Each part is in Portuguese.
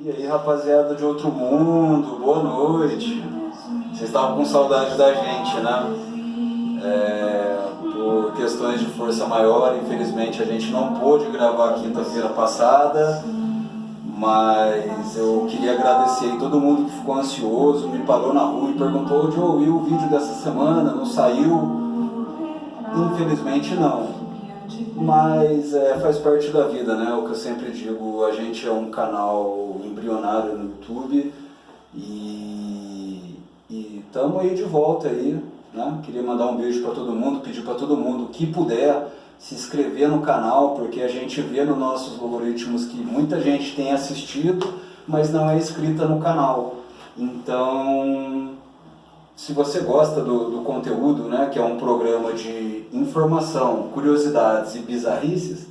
E aí, rapaziada de outro mundo, boa noite. Vocês estavam com saudade da gente, né? Por questões de força maior, infelizmente a gente não pôde gravar quinta-feira passada, mas eu queria agradecer a todo mundo que ficou ansioso, me parou na rua e perguntou onde eu ouvi o vídeo dessa semana, não saiu? Infelizmente não. Mas faz parte da vida, né? O que eu sempre digo, a gente é um canal embrionário no YouTube e estamos aí de volta aí, né? Queria mandar um beijo para todo mundo, pedir para todo mundo que puder se inscrever no canal, porque a gente vê nos nossos algoritmos que muita gente tem assistido, mas não é inscrita no canal. Então, se você gosta do conteúdo, né, que é um programa de informação, curiosidades e bizarrices,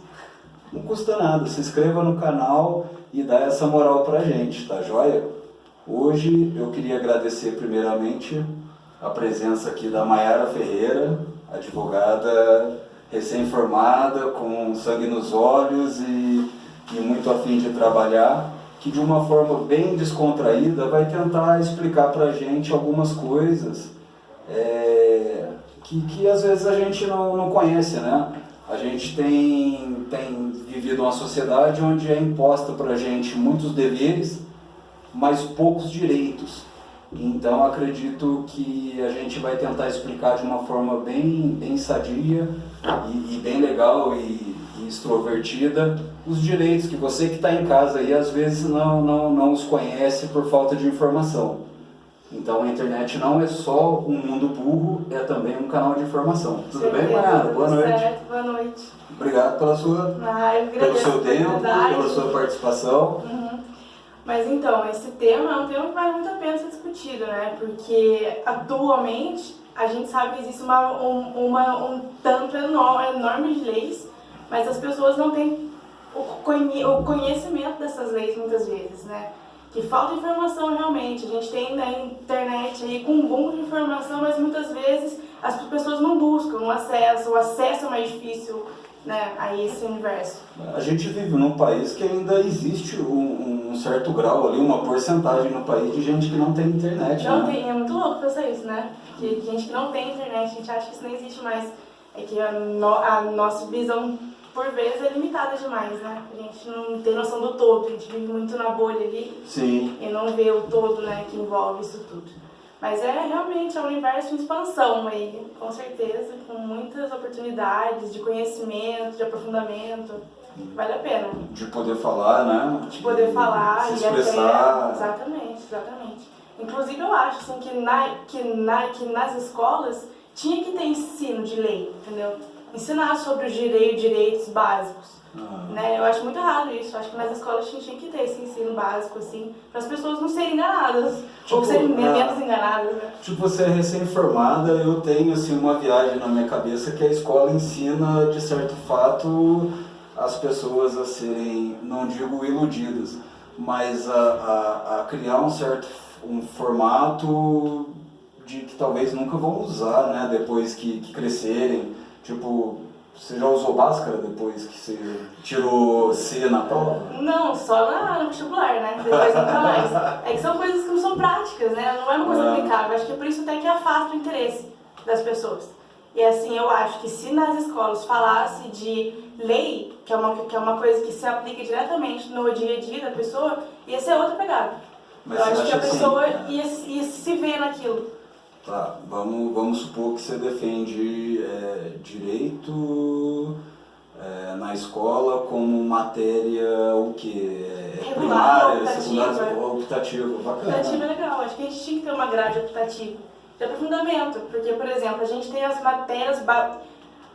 não custa nada, se inscreva no canal e dá essa moral pra gente, tá joia? Hoje eu queria agradecer primeiramente a presença aqui da Mayara Ferreira, advogada recém-formada, com sangue nos olhos e muito a fim de trabalhar, que de uma forma bem descontraída vai tentar explicar pra gente algumas coisas que às vezes a gente não conhece, né? A gente tem vivido uma sociedade onde é imposta pra gente muitos deveres, mas poucos direitos. Então acredito que a gente vai tentar explicar de uma forma bem sadia e bem legal e extrovertida os direitos que você que está em casa aí às vezes não os conhece por falta de informação. Então a internet não é só um mundo burro, é também um canal de informação. Tudo bem, Mayara? Boa noite. Certo, boa noite. Obrigado pelo seu tempo, pela sua participação. Mas então, esse tema é um tema que vale muito a pena ser discutido, né? Porque atualmente a gente sabe que existe um tanto enorme de leis, mas as pessoas não têm o conhecimento dessas leis muitas vezes, né? Que falta informação realmente. A gente tem na internet aí com um boom de informação, mas muitas vezes as pessoas não buscam o acesso é mais difícil, né, a esse universo. A gente vive num país que ainda existe um certo grau ali, uma porcentagem no país de gente que não tem internet. Não né? tem, é muito louco pensar isso, né? Porque gente que não tem internet, a gente acha que isso não existe mais. É que a nossa visão, por vezes, é limitada demais, né? A gente não tem noção do todo, a gente vive muito na bolha ali. Sim. E não vê o todo, né, que envolve isso tudo. Mas realmente um universo em expansão aí, com certeza, com muitas oportunidades de conhecimento, de aprofundamento. Vale a pena. De poder falar, né? De poder falar se e expressar. Exatamente. Inclusive eu acho assim, que nas escolas tinha que ter ensino de lei, entendeu? Ensinar sobre os direitos básicos. Né? Eu acho muito errado isso. Eu acho que nas escolas tinha que ter esse ensino básico, assim, para as pessoas não serem enganadas, ou serem menos enganadas. Né? Tipo, você é recém-formada, eu tenho assim, uma viagem na minha cabeça que a escola ensina, de certo fato, as pessoas a serem, não digo iludidas, mas a criar um formato de que talvez nunca vão usar, né, depois que crescerem. Tipo, você já usou máscara depois que você tirou C na prova? Não, só no vestibular, né? Depois nunca mais. É que são coisas que não são práticas, né? Não é uma coisa aplicável. Acho que é por isso até que afasta o interesse das pessoas. E assim, eu acho que se nas escolas falasse de lei, que é uma coisa que se aplica diretamente no dia a dia da pessoa, ia ser outra pegada. Mas eu acho que a assim, pessoa ia se ver naquilo. Tá, vamos supor que você defende direito na escola como matéria o quê? Primária, secundária, optativa, bacana. Optativa é legal, acho que a gente tinha que ter uma grade optativa de aprofundamento, porque, por exemplo, a gente tem as matérias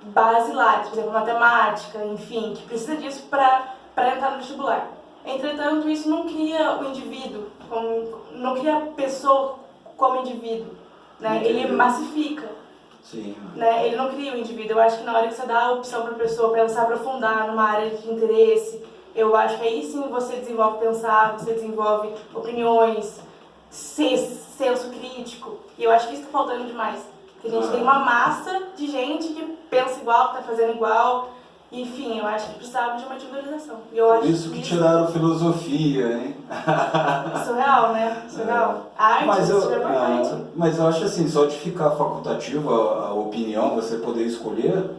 basilares, por exemplo, matemática, enfim, que precisa disso para entrar no vestibular. Entretanto, isso não cria o indivíduo, não cria a pessoa como indivíduo. Né? Ele massifica. Sim. Né? Ele não cria o indivíduo. Eu acho que na hora que você dá a opção para a pessoa para ela se aprofundar numa área de interesse, eu acho que aí sim você desenvolve pensar, você desenvolve opiniões, senso crítico. E eu acho que isso está faltando demais. Porque a gente tem uma massa de gente que pensa igual, que está fazendo igual. Enfim, eu acho que precisava de uma individualização. E eu Por acho isso que tiraram filosofia, hein? surreal, né? Surreal. A arte, Mas eu, isso é importante. mas eu acho assim, só de ficar facultativa a opinião, você poder escolher,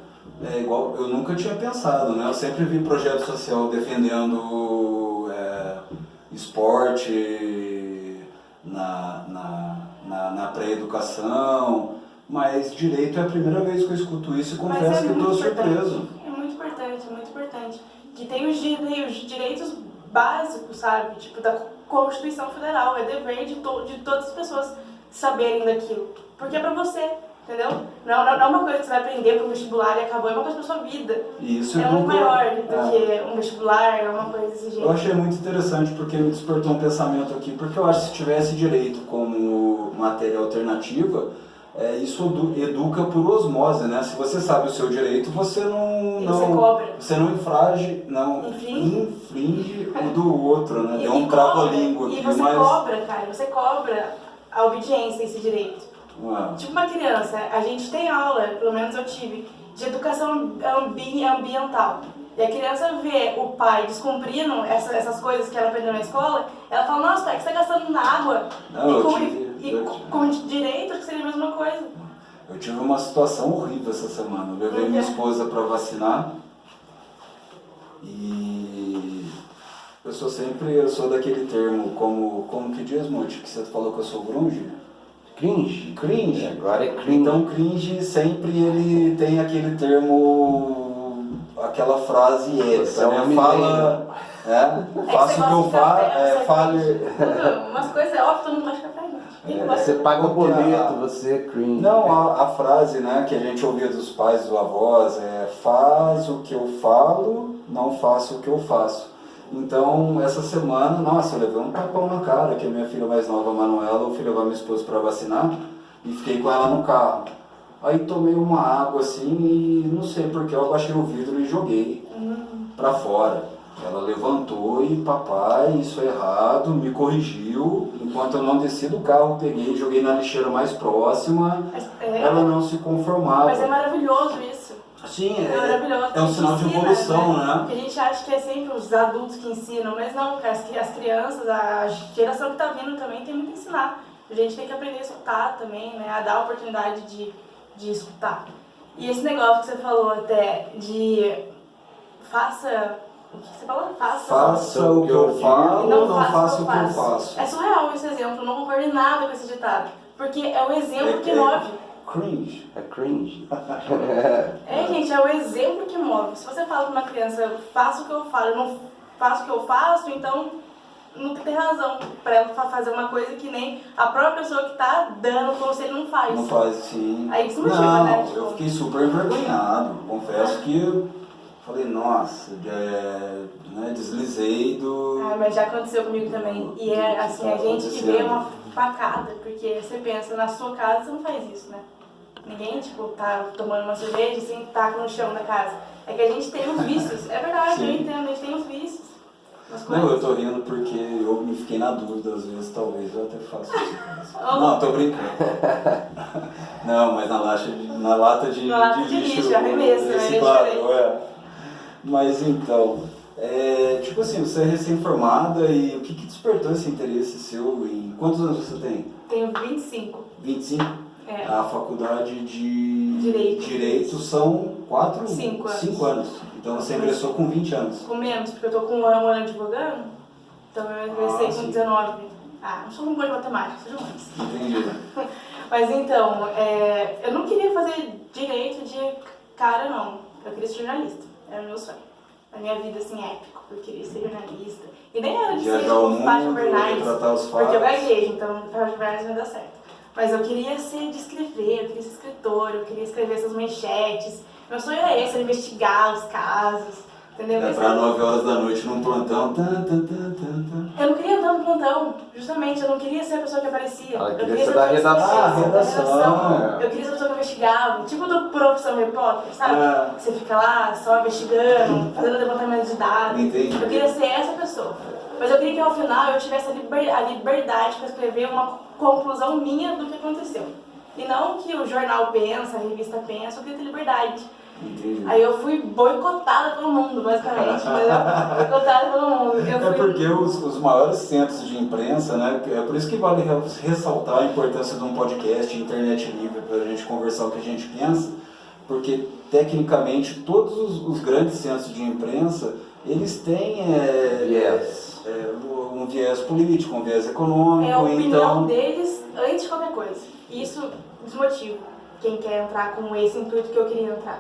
é igual, eu nunca tinha pensado, né? Eu sempre vi projeto social defendendo esporte na pré-educação, mas direito é a primeira vez que eu escuto isso e confesso que eu estou surpreso. É muito importante, é muito importante. Que tem os direitos básicos, sabe? Tipo, da Constituição Federal. É dever de todas as pessoas saberem daquilo. Porque é pra você, entendeu? Não é uma coisa que você vai aprender para um vestibular e acabou, é uma coisa pra sua vida. E isso é muito maior do que um vestibular, é uma coisa desse jeito. Eu achei muito interessante porque me despertou um pensamento aqui, porque eu acho que se tivesse direito como matéria alternativa, isso educa por osmose, né? Se você sabe o seu direito, você você não infringe o do outro, né? Deu um trava-língua aqui, e você cobra, cara, você cobra a obediência a esse direito. Tipo uma criança, a gente tem aula, pelo menos eu tive, de educação ambiental. E a criança vê o pai descumprindo essas coisas que ela aprendeu na escola, ela fala, nossa, pai, que você está gastando na água? Com direito, que seria a mesma coisa. Eu tive uma situação horrível essa semana. Eu levei minha esposa para vacinar e eu sou daquele termo, como que diz, Monte, que você falou que eu sou grunge? Cringe. Agora é cringe. Então cringe sempre ele tem aquele termo, aquela frase épica, né? Fala, faça o que eu faço, fale... Umas coisas é óbvio, todo mundo gosta de café, gente. Você paga o boleto, você é cringe. Não, a frase, né, que a gente ouvia dos pais, dos avós, faz o que eu falo, não faço o que eu faço. Então, essa semana, nossa, eu levei um tapão na cara, que a minha filha mais nova, a Manuela, eu fui levar minha esposa para vacinar e fiquei com ela no carro. Aí tomei uma água assim e não sei porque eu abaixei o vidro e joguei para fora. Ela levantou e papai, isso é errado, me corrigiu. Enquanto eu não desci do carro, peguei e joguei na lixeira mais próxima. Ela não se conformava. Mas é maravilhoso isso. Sim, maravilhoso. É um sinal de evolução, né? Porque a gente acha que é sempre os adultos que ensinam, mas não, cara, as crianças, a geração que tá vindo também tem muito a ensinar. A gente tem que aprender a escutar também, né? A dar a oportunidade de escutar. E esse negócio que você falou até de faça... O que você falou? Faça o que eu falo, não faça o que eu faço. É surreal esse exemplo, eu não concordo em nada com esse ditado. Porque é o exemplo que move. Cringe. É cringe. Gente, é o exemplo que move. Se você fala pra uma criança, faça o que eu falo, eu não faço o que eu faço, então não tem razão pra ela fazer uma coisa que nem a própria pessoa que tá dando o conselho não faz. Não faz, sim. Aí desmotiva, né? Eu fiquei super envergonhado. Confesso que eu falei, nossa, deslizei do... mas já aconteceu comigo também. E é assim, a gente que vê uma facada, porque você pensa, na sua casa você não faz isso, né? Ninguém, tá tomando uma cerveja e sem taco no chão da casa. É que a gente tem os vícios. É verdade, eu entendo, a gente tem os vícios. Não, eu tô rindo porque eu me fiquei na dúvida, às vezes, talvez eu até faça isso. Não, tô brincando. Não, mas na lata de lixo arremesso, reciclável, Mas então, tipo assim, você é recém-formada e o que despertou esse interesse seu em... Quantos anos você tem? Tenho 25. 25? A faculdade de Direito são 5 anos. Então você ingressou com 20 anos. Com menos, porque eu tô com um ano advogando. Então eu ingressei com 19. Não sou um bom de matemática, sou de humanas. Entendi. Mas então, eu não queria fazer direito de cara, não. Eu queria ser jornalista. Era o meu sonho. Na minha vida, assim, épico. Eu queria ser jornalista. E nem era de ser Fátima Bernardes, porque eu gaguejo, então Fátima Bernardes não dá certo. Mas eu queria ser de escrever, eu queria ser escritor, eu queria escrever essas manchetes. Meu sonho era esse, era investigar os casos, entendeu? Pra 9 horas da noite num plantão. Eu não queria andar no plantão, justamente, eu não queria ser a pessoa que aparecia. Eu queria ser da redação. Eu queria ser a pessoa que investigava, tipo do Profissão Repórter, sabe? Você fica lá só investigando, fazendo levantamento de dados. Entendi. Eu queria ser essa pessoa. Mas eu queria que ao final eu tivesse a liberdade para escrever uma conclusão minha do que aconteceu. E não que o jornal pensa, a revista pensa, eu queria ter liberdade. Entendi. Aí eu fui boicotada pelo mundo, basicamente, entendeu? Boicotada pelo mundo. Eu É fui... porque os maiores centros de imprensa, né? É por isso que vale ressaltar a importância de um podcast, internet livre, para a gente conversar o que a gente pensa, porque tecnicamente todos os grandes centros de imprensa, eles têm um viés político, um viés econômico, É a opinião então... deles antes de qualquer coisa. E isso desmotiva quem quer entrar com esse intuito que eu queria entrar.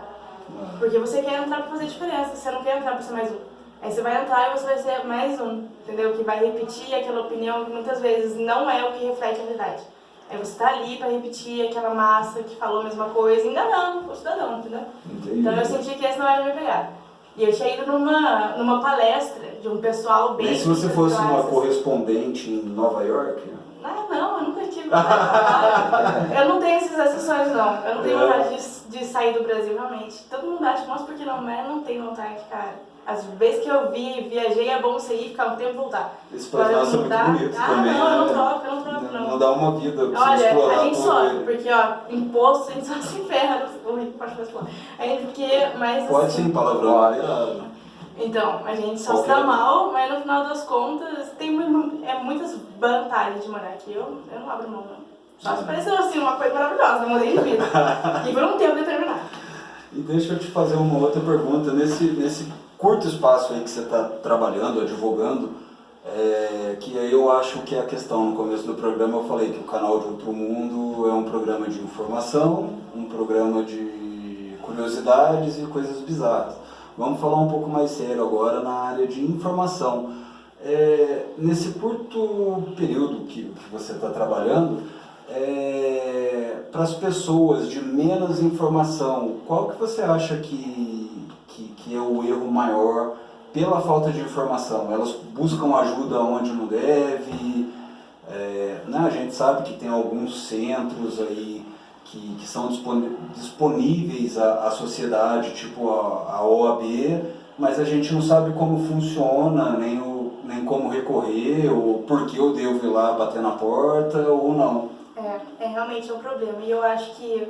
Porque você quer entrar para fazer diferença, você não quer entrar para ser mais um. Aí você vai entrar e você vai ser mais um, entendeu? Que vai repetir aquela opinião que muitas vezes não é o que reflete a verdade. Aí você tá ali para repetir aquela massa que falou a mesma coisa, enganando o cidadão, entendeu? Entendi. Então eu senti que esse não era me pegar. E eu tinha ido numa palestra de um pessoal bem... Nem se você fosse uma classes. correspondente em Nova York... Ah, não, eu nunca tive vontade de falar. Eu não tenho esses sonhos, não. Eu não tenho vontade de sair do Brasil, realmente. Todo mundo acha, nossa, porque não, mas eu não tenho vontade, cara. Às vezes que eu viajei, é bom você ir, ficar um tempo e voltar. Esse país nosso é muito bonito também, não, eu não né? troco, não. Não dá uma vida pra você Olha, explorar a gente tudo sofre, ele. porque, ó, imposto, a gente só se ferra. O rico pode falar. Aí, porque, mas Pode assim, sim, palavrão. Né? então, a gente só se dá mal, mas no final das contas tem muitas vantagens de morar aqui. Eu não abro mão, não. Só se pareceu assim uma coisa maravilhosa, eu mudei de vida. E por um tempo determinado. E deixa eu te fazer uma outra pergunta. Nesse curto espaço aí que você está trabalhando, advogando, que aí eu acho que é a questão. No começo do programa eu falei que o canal de Outro Mundo é um programa de informação, um programa de curiosidades e coisas bizarras. Vamos falar um pouco mais sério agora na área de informação. Nesse curto período que você está trabalhando, para as pessoas de menos informação, qual que você acha que é o erro maior pela falta de informação? Elas buscam ajuda onde não deve, né? A gente sabe que tem alguns centros aí que são disponíveis à sociedade, tipo a OAB, mas a gente não sabe como funciona, nem como recorrer, ou por que eu devo ir lá bater na porta ou não. Realmente um problema. E eu acho que,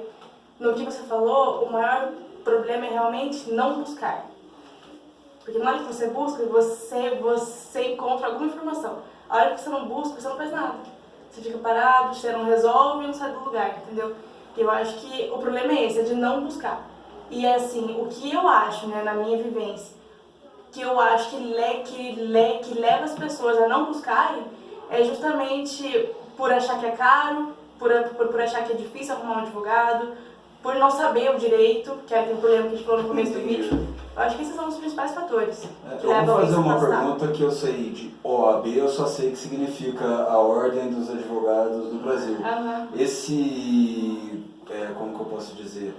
no que você falou, o maior problema é realmente não buscar. Porque na hora que você busca, você encontra alguma informação. A hora que você não busca, você não faz nada. Você fica parado, você não resolve e não sai do lugar, entendeu? Eu acho que o problema é esse, é de não buscar. E assim, o que eu acho, né, na minha vivência, que eu acho que leva as pessoas a não buscarem, é justamente por achar que é caro, por achar que é difícil arrumar um advogado, por não saber o direito, que é aquele problema que a gente falou no começo do vídeo. Eu acho que esses são os principais fatores. Eu vou fazer uma pergunta que eu sei de OAB, eu só sei que significa a Ordem dos Advogados do Brasil. Uhum. Esse, como que eu posso dizer,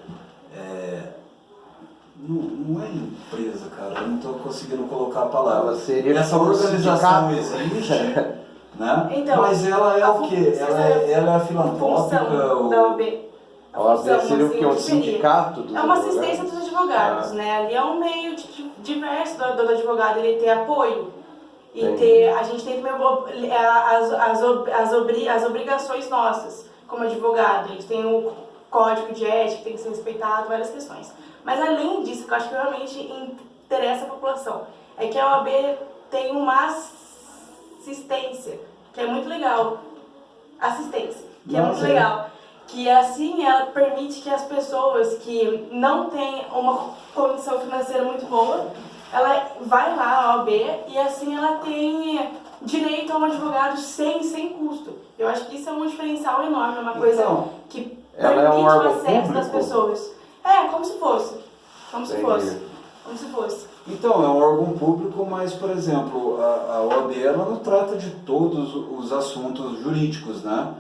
não é empresa, cara, eu não estou conseguindo colocar a palavra. Essa organização existe, né? Então, mas ela é o quê? Ela é filantrópica? Da OAB. A OAB seria o quê? Um sindicato dos É uma advogados? assistência dos advogados, né? Ali é um meio diverso do advogado, ele ter apoio. E a gente tem também as obrigações nossas como advogado. A gente tem o código de ética que tem que ser respeitado, várias questões. Mas além disso, que eu acho que realmente interessa a população, é que a OAB tem uma assistência, que é muito legal. Assistência, que é muito legal. Que assim ela permite que as pessoas que não têm uma condição financeira muito boa, ela vai lá à OAB e assim ela tem direito a um advogado sem custo. Eu acho que isso é um diferencial enorme, é uma coisa que permite o acesso das pessoas. Como se fosse. Como se fosse. Então, é um órgão público, mas, por exemplo, a OAB ela não trata de todos os assuntos jurídicos, né?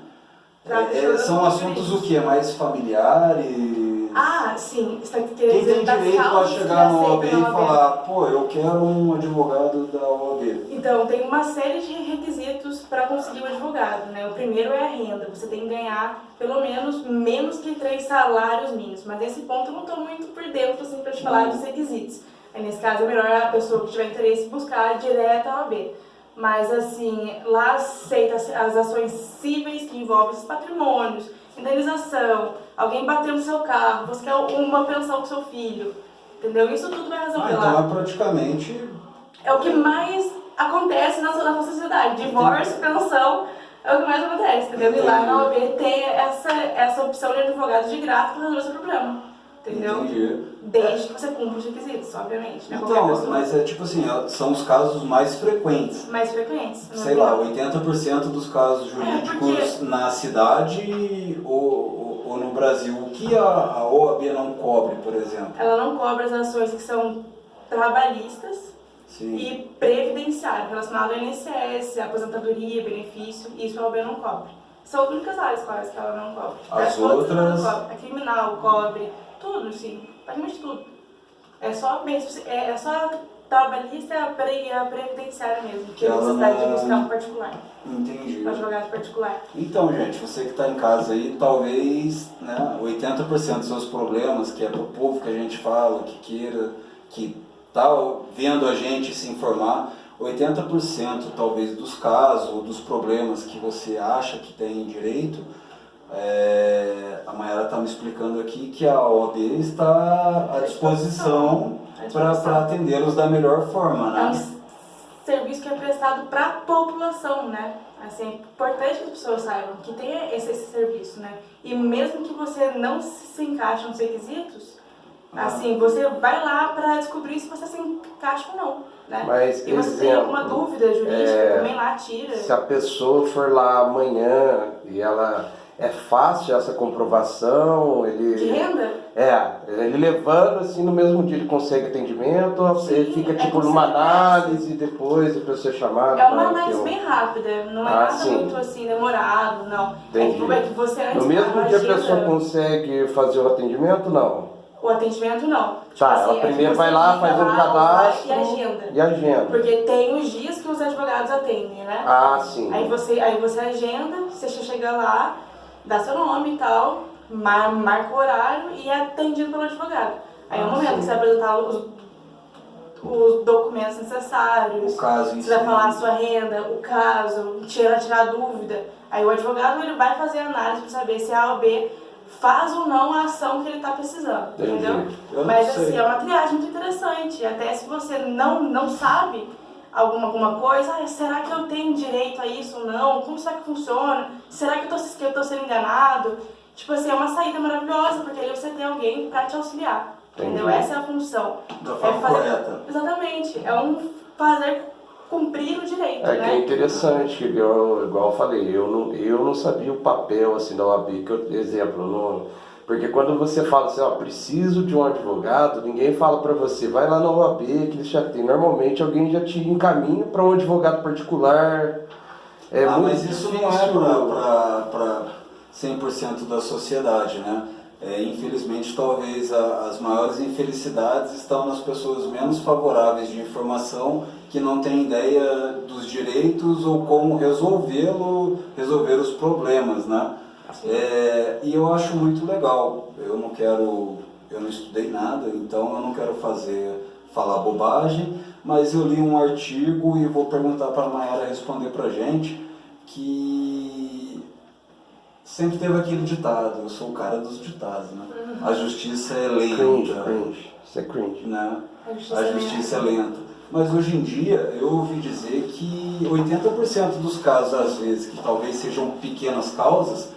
São assuntos o quê? Mais familiares? Ah, sim. Você tá Quem tem direito a chegar na OAB e falar, pô, eu quero um advogado da OAB? Então, tem uma série de requisitos para conseguir um advogado, né? O primeiro é a renda. Você tem que ganhar pelo menos que 3 salários mínimos. Mas nesse ponto eu não estou muito por dentro, assim, para te falar dos requisitos. Aí, nesse caso, é melhor a pessoa que tiver interesse buscar direto a OAB. Mas, assim, lá aceita as ações cíveis que envolvem esses patrimônios, indenização, alguém bateu no seu carro, você quer uma pensão pro seu filho, entendeu? Isso tudo vai resolver Então lá. é praticamente... É o que mais acontece na nossa sociedade. Divórcio, pensão, é o que mais acontece, entendeu? E lá na OAB tem essa opção de advogado de graça para resolver o seu problema, entendeu? Entendi. Desde que você cumpra os requisitos, obviamente, né? Então, mas é tipo assim, são os casos mais frequentes. Mais frequentes. Sei lá, 80% dos casos jurídicos na cidade ou no Brasil. O que a OAB não cobre, por exemplo? Ela não cobra as ações que são trabalhistas. Sim. E previdenciário, relacionado ao INSS, aposentadoria, benefício, isso a OAB não cobre. São as únicas áreas quase que ela não cobre. As outras... Ela não cobre. A criminal cobre, tudo, sim, praticamente tudo. É só trabalhista e a previdenciária mesmo, que ela necessidade não... de buscar um particular. Entendi. Um advogado particular. Então, gente, você que está em casa aí, talvez, né, 80% dos seus problemas, que é pro povo que a gente fala, que queira, que tá vendo a gente se informar, 80% talvez dos casos ou dos problemas que você acha que tem direito, a Mayara está me explicando aqui que a OAB está à disposição para atendê-los da melhor forma, né? É um serviço que é prestado para a população, né? Assim, é importante que as pessoas saibam que tem esse serviço, né? E mesmo que você não se encaixe nos requisitos, assim, você vai lá para descobrir se você se encaixa ou não, né? Mas, e você tem alguma dúvida jurídica, também lá tira. Se a pessoa for lá amanhã e ela... É fácil essa comprovação? De renda? Ele levando assim no mesmo dia ele consegue atendimento, ou você fica tipo numa análise e depois a pessoa é chamada? É uma análise bem rápida, não é nada sim. muito assim demorado, não. Entendi. É que você antes no mesmo dia a agenda... pessoa consegue fazer o atendimento, não? O atendimento não. Tá, ela primeiro vai lá, faz um cadastro e agenda. Porque tem os dias que os advogados atendem, né? Ah, sim. Aí você agenda, você chega lá, dá seu nome e tal, marca o horário e é atendido pelo advogado. Aí é o momento que você vai apresentar os documentos necessários, O caso você vai falar a sua renda, o caso, tirar a dúvida. Aí o advogado ele vai fazer a análise para saber se a OAB faz ou não a ação que ele está precisando, entendeu? Mas assim, é uma triagem muito interessante, até se você não sabe alguma coisa, será que eu tenho direito a isso ou não? Como será que funciona? Será que eu tô sendo enganado? Tipo assim, é uma saída maravilhosa, porque aí você tem alguém para te auxiliar, entendeu? Essa é a função. Da forma correta. Exatamente, fazer cumprir o direito, né? Que é interessante, igual eu falei, eu não sabia o papel assim da OAB, porque quando você fala assim, preciso de um advogado, ninguém fala pra você, vai lá na OAB que eles já tem. Normalmente alguém já te encaminha para um advogado particular. Mas isso não é para 100% da sociedade, né? Infelizmente, talvez as maiores infelicidades estão nas pessoas menos favoráveis de informação, que não têm ideia dos direitos ou como resolver os problemas, né? E eu acho muito legal. Eu não estudei nada, então eu não quero falar bobagem, mas eu li um artigo e vou perguntar para a Mayara responder para a gente, que sempre teve aquele ditado, eu sou o cara dos ditados, né? A justiça é lenta. Cringe. Isso é cringe. Né? A justiça é lenta. Mas hoje em dia eu ouvi dizer que 80% dos casos, às vezes, que talvez sejam pequenas causas,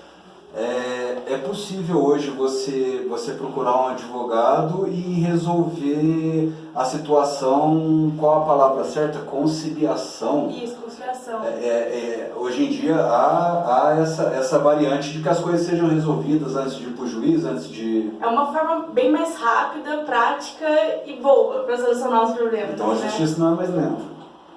é possível hoje você procurar um advogado e resolver a situação, qual a palavra certa? Conciliação. Isso, conciliação. Hoje em dia há essa variante de que as coisas sejam resolvidas antes de ir para o juiz, antes de... É uma forma bem mais rápida, prática e boa para solucionar os problemas. Então a justiça não é mais lenta.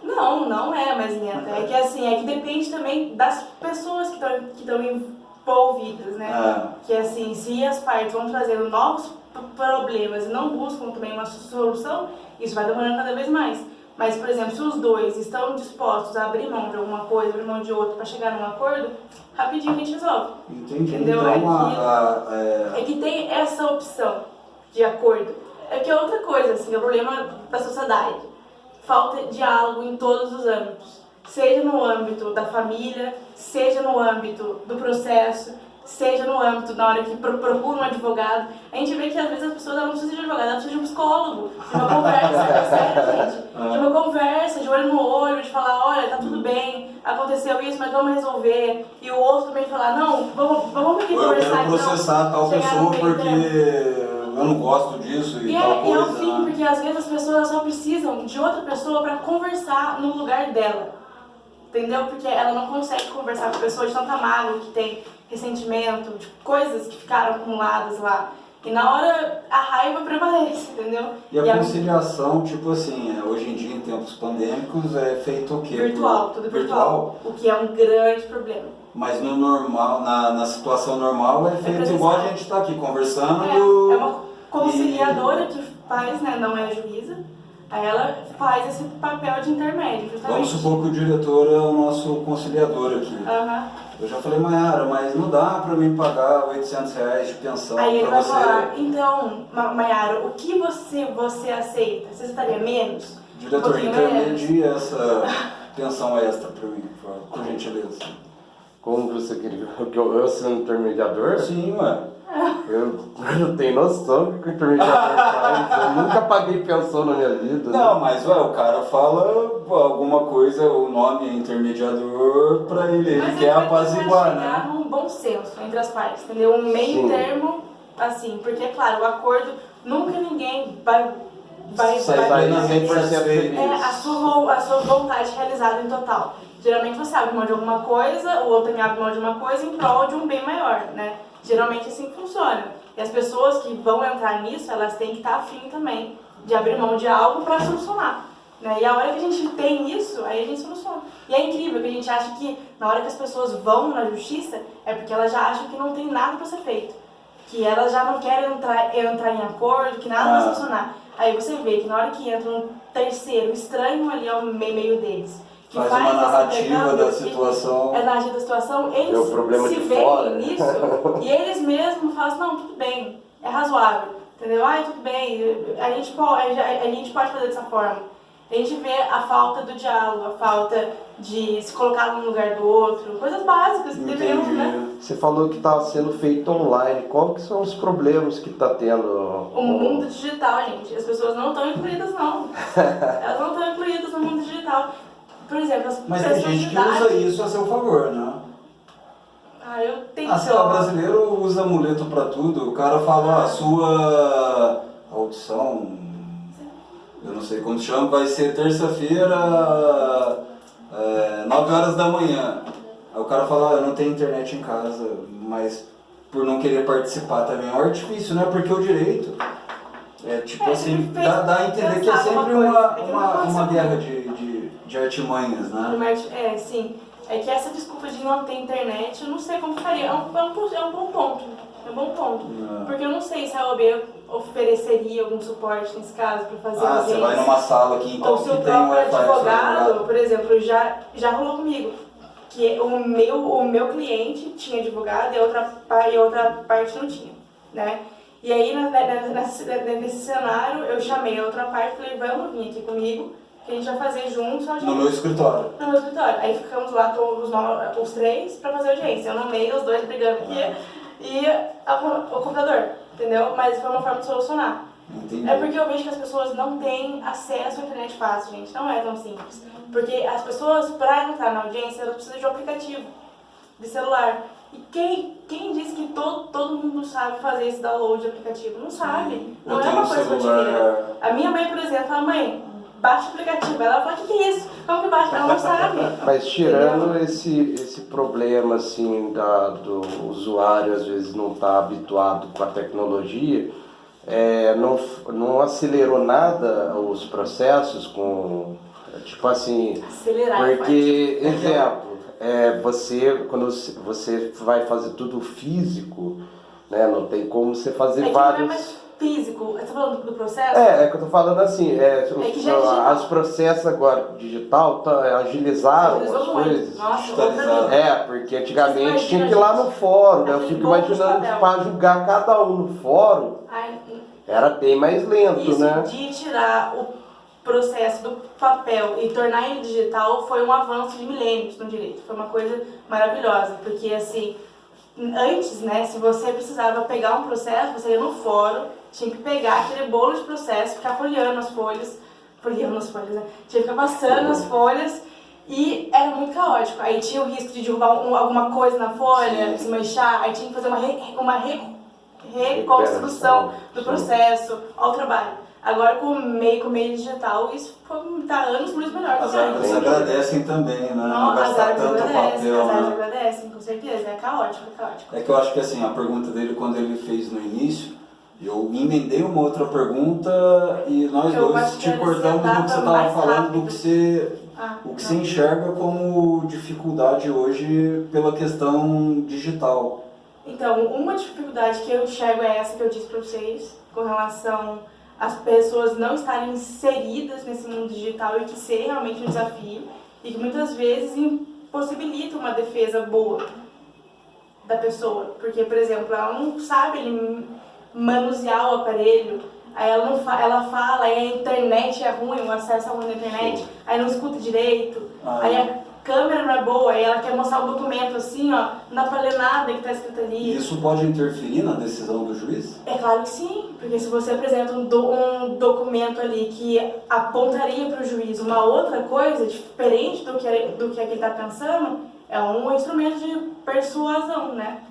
Não é mais lenta. É que depende também das pessoas que estão envolvidas, né? Que assim, se as partes vão trazendo novos problemas e não buscam também uma solução, isso vai demorando cada vez mais. Mas, por exemplo, se os dois estão dispostos a abrir mão de alguma coisa, abrir mão de outra para chegar num acordo, rapidinho a gente resolve. Entendi. Entendeu? Então, é que tem essa opção de acordo. É que é outra coisa, assim, é o problema da sociedade. Falta diálogo em todos os âmbitos. Seja no âmbito da família, seja no âmbito do processo, seja no âmbito, na hora que procura um advogado, a gente vê que às vezes as pessoas não precisam de advogado, elas precisam de um psicólogo, de uma conversa, é sério, gente, de uma conversa, de olho no olho, de falar, olha, tá tudo bem, aconteceu isso, mas vamos resolver, e o outro também falar, não, vamos aqui Eu conversar. quero processar tal pessoa porque eu não gosto disso e tal E é coisa. o fim, porque às vezes as pessoas só precisam de outra pessoa para conversar no lugar dela. Entendeu? Porque ela não consegue conversar com a pessoa de tanta mágoa que tem, ressentimento, de coisas que ficaram acumuladas lá. E na hora a raiva prevalece, entendeu? E a conciliação, tipo assim, hoje em dia, em tempos pandêmicos, é feito o quê? Virtual, tudo virtual. O que é um grande problema. Mas no normal, na situação normal, é feito igual a gente está aqui conversando. É uma conciliadora que faz, né? Não é juíza. Aí ela faz esse papel de intermédio, justamente. Vamos supor que o diretor é o nosso conciliador aqui. Eu já falei, Mayara, mas não dá pra mim pagar R$800 de pensão pra você. Aí ele vai falar, então, Mayara, o que você aceita? Você estaria menos? Diretor, intermedie essa pensão extra pra mim, por gentileza. Como você queria? Eu sendo intermediador? Sim, ué. Eu não tenho noção do que o intermediador faz. Eu nunca paguei pensão na minha vida. Não, mas ué, o cara fala alguma coisa, o nome é intermediador pra ele quer apaziguar, né? Chegar num bom senso entre as partes, entendeu? Um meio termo, assim, porque, claro, o acordo, nunca ninguém vai sair 100% feliz. a sua vontade realizada em total. Geralmente você abre mão de alguma coisa, o outro também abre mão de uma coisa em prol de um bem maior, né? Geralmente assim funciona. E as pessoas que vão entrar nisso, elas têm que estar afim também de abrir mão de algo para solucionar. Né? E a hora que a gente tem isso, aí a gente soluciona. E é incrível que a gente acha que na hora que as pessoas vão na justiça, é porque elas já acham que não tem nada para ser feito. Que elas já não querem entrar em acordo, que nada vai funcionar. Aí você vê que na hora que entra um terceiro estranho ali ao meio deles, que faz uma narrativa da situação. É narrativa da situação, eles se veem nisso e eles mesmos falam assim, não, tudo bem, é razoável, entendeu? Ai, tudo bem, a gente pode fazer dessa forma. A gente vê a falta do diálogo, a falta de se colocar no lugar do outro, coisas básicas que deveriam, né? Você falou que está sendo feito online, qual que são os problemas que está tendo? O mundo digital, gente, as pessoas não estão incluídas, não. Elas não estão incluídas no mundo digital. Por exemplo, as mas tem gente que usa isso a seu favor, né? Eu tenho sei lá, brasileiro usa amuleto pra tudo. O cara fala, a sua audição, eu não sei como chama, vai ser terça-feira, 9 horas da manhã. Aí o cara fala, eu não tenho internet em casa, mas por não querer participar também é um artifício, não é porque o direito. Tipo assim, dá a entender que é sempre uma guerra de artimanhas, né? Sim. É que essa desculpa de não ter internet, eu não sei como faria. É um bom ponto. É um bom ponto. Porque eu não sei se a OAB ofereceria algum suporte nesse caso para fazer audiência. Você vai numa sala aqui então ou se o próprio advogado, por exemplo, já rolou comigo. Que o meu cliente tinha advogado e a outra parte não tinha, né? E aí, nesse cenário, eu chamei a outra parte e falei, vamos vir aqui comigo, que a gente vai fazer juntos a audiência. No meu escritório. No meu escritório. Aí ficamos lá todos os três para fazer audiência. Eu no meio, os dois brigando aqui, e o computador, entendeu? Mas foi uma forma de solucionar. Entendi. É porque eu vejo que as pessoas não têm acesso à internet fácil, gente. Não é tão simples. Porque as pessoas, para entrar na audiência, elas precisam de um aplicativo de celular. E quem disse que todo mundo sabe fazer esse download de aplicativo? Não sabe. Não é uma coisa rotineira. A minha mãe, por exemplo, fala, mãe, baixa o aplicativo. Ela fala, o que é isso? Como que baixa? Ela não sabe. Mas tirando esse problema assim do usuário às vezes não estar habituado com a tecnologia, não acelerou nada os processos com, tipo assim, acelerar, porque, exemplo, quando você vai fazer tudo físico, né, não tem como você fazer vários... Não é mais físico, você tá falando do processo? É que eu tô falando assim, que já é os processos agora digital agilizaram as coisas. Nossa, porque antigamente tinha que ir lá no fórum, né? Eu fico imaginando para julgar cada um no fórum, era bem mais lento, isso, né? De tirar o processo do papel e tornar ele digital foi um avanço de milênios no direito. Foi uma coisa maravilhosa, porque assim, Antes, né, se você precisava pegar um processo, você ia no fórum, tinha que pegar aquele bolo de processo, ficar folheando as folhas, né? Tinha que ficar passando as folhas e era muito caótico. Aí tinha o risco de derrubar alguma coisa na folha, se manchar, aí tinha que fazer uma reconstrução do processo, ao trabalho. Agora com o meio digital, isso está anos luz melhor. As árvores agradecem também, né? Não As gastar árvores tanto agradecem, papel, as árvores né? agradecem, com certeza. É caótico. É que eu acho que assim, a pergunta dele quando ele fez no início, eu emendei uma outra pergunta e nós dois te cortamos no que você estava falando, do que você enxerga como dificuldade hoje pela questão digital. Então, uma dificuldade que eu enxergo é essa que eu disse para vocês, com relação às pessoas não estarem inseridas nesse mundo digital e que ser realmente um desafio e que muitas vezes impossibilita uma defesa boa da pessoa. Porque, por exemplo, ela não sabe manusear o aparelho, aí ela fala, aí a internet é ruim, o acesso é ruim na internet, aí não escuta direito, aí a câmera não é boa, aí ela quer mostrar um documento assim, ó, não dá pra ler nada que está escrito ali. Isso pode interferir na decisão do juiz? É claro que sim, porque se você apresenta um documento ali que apontaria para o juiz uma outra coisa, diferente do que ele está pensando, é um instrumento de persuasão, né?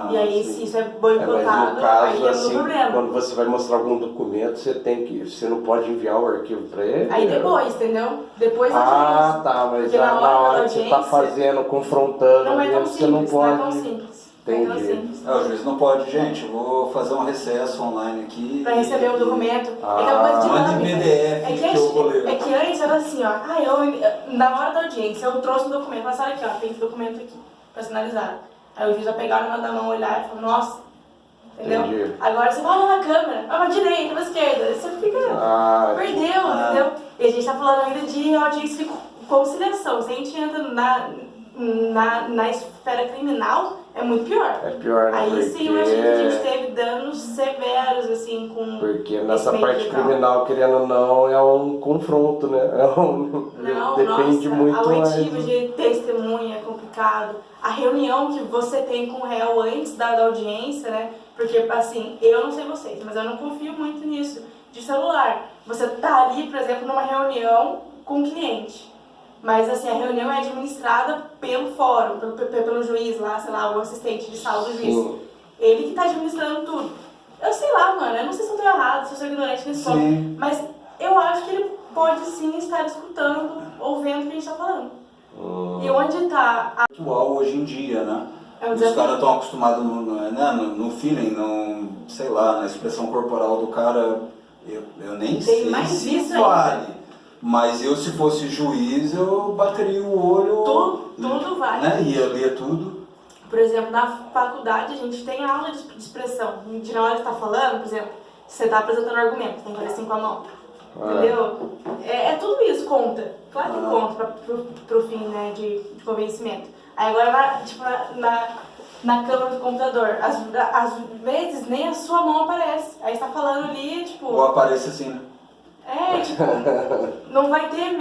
E aí, se isso é boicotado, mas no caso, aí temos assim, um problema. quando você vai mostrar algum documento, você não pode enviar o arquivo para ele? Aí depois, entendeu? Depois da audiência. Tá, mas na hora que você está fazendo, confrontando, não é tão você não simples, pode... não é tão simples. Entendi. O juiz não pode, gente, eu vou fazer um recesso online aqui. Pra receber o documento. É aquela coisa dinâmica. Mande PDF que eu vou ler. É que antes era assim, ó, na hora da audiência eu trouxe um documento, mas olha aqui, ó, tem esse documento aqui, personalizado. Aí o juiz vai pegar o negócio da mão, olhar e falar, nossa, entendeu? Entendi. Agora você vai olhar na câmera, vai pra direita, pra esquerda, você fica, perdeu, entendeu? E a gente tá falando ainda de audiência de conciliação, se a gente entra na esfera criminal, é muito pior. É pior, né? Aí sim, eu acho que a gente teve danos severos, assim, com... Porque nessa parte criminal, querendo ou não, é um confronto, né? Depende muito a mais. oitiva de testemunha é complicado. A reunião que você tem com o réu antes da audiência, né? Porque, assim, eu não sei vocês, mas eu não confio muito nisso. De celular. Você tá ali, por exemplo, numa reunião com o cliente. Mas, assim, a reunião é administrada pelo fórum, pelo juiz lá, sei lá, o assistente de sala do juiz. Sim. Ele que tá administrando tudo. Eu sei lá, mano, eu não sei se eu tô errado, se eu sou ignorante nesse ponto, mas eu acho que ele pode sim estar escutando ou vendo o que a gente tá falando. E onde tá a... Atual hoje em dia, né? Os caras estão acostumados no feeling, sei lá, na expressão corporal do cara, eu nem sei se vale. Mas eu, se fosse juiz, eu bateria o olho... Tudo vale. Né? Ia ler tudo. Por exemplo, na faculdade a gente tem aula de expressão. Na hora que tá falando, por exemplo, você tá apresentando argumento, tem que fazer assim com a mão. Entendeu? É tudo isso, conta. Claro que conta pro fim, né, de convencimento. Aí agora, na câmera do computador, às vezes nem a sua mão aparece. Aí você tá falando ali, tipo... Ou aparece assim, né? Não vai ter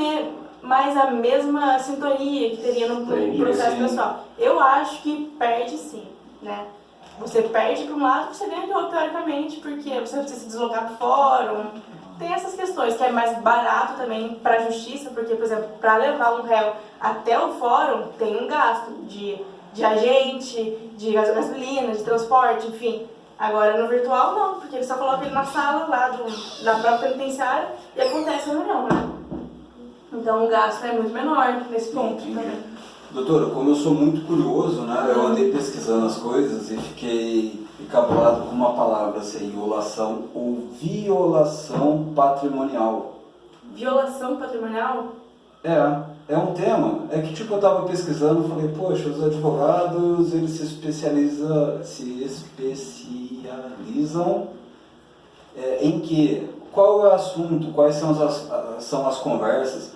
mais a mesma sintonia que teria no processo pessoal. Eu acho que perde sim, né? Você perde para um lado, você ganha de outro, teoricamente, porque você precisa se deslocar para o fórum. Tem essas questões, que é mais barato também para a justiça, porque, por exemplo, para levar um réu até o fórum, tem um gasto de agente, de gasolina, de transporte, enfim. Agora, no virtual, não, porque ele só coloca ele na sala lá da própria penitenciária e acontece a reunião, né? Então, o gasto é muito menor nesse ponto também. Doutora, como eu sou muito curioso, né, eu andei pesquisando as coisas e fiquei encabulado com uma palavra, assim, violação ou violação patrimonial. Violação patrimonial? É um tema. É que tipo eu tava pesquisando e falei, poxa, os advogados, eles se especializam em quê? Qual é o assunto? Quais são as conversas?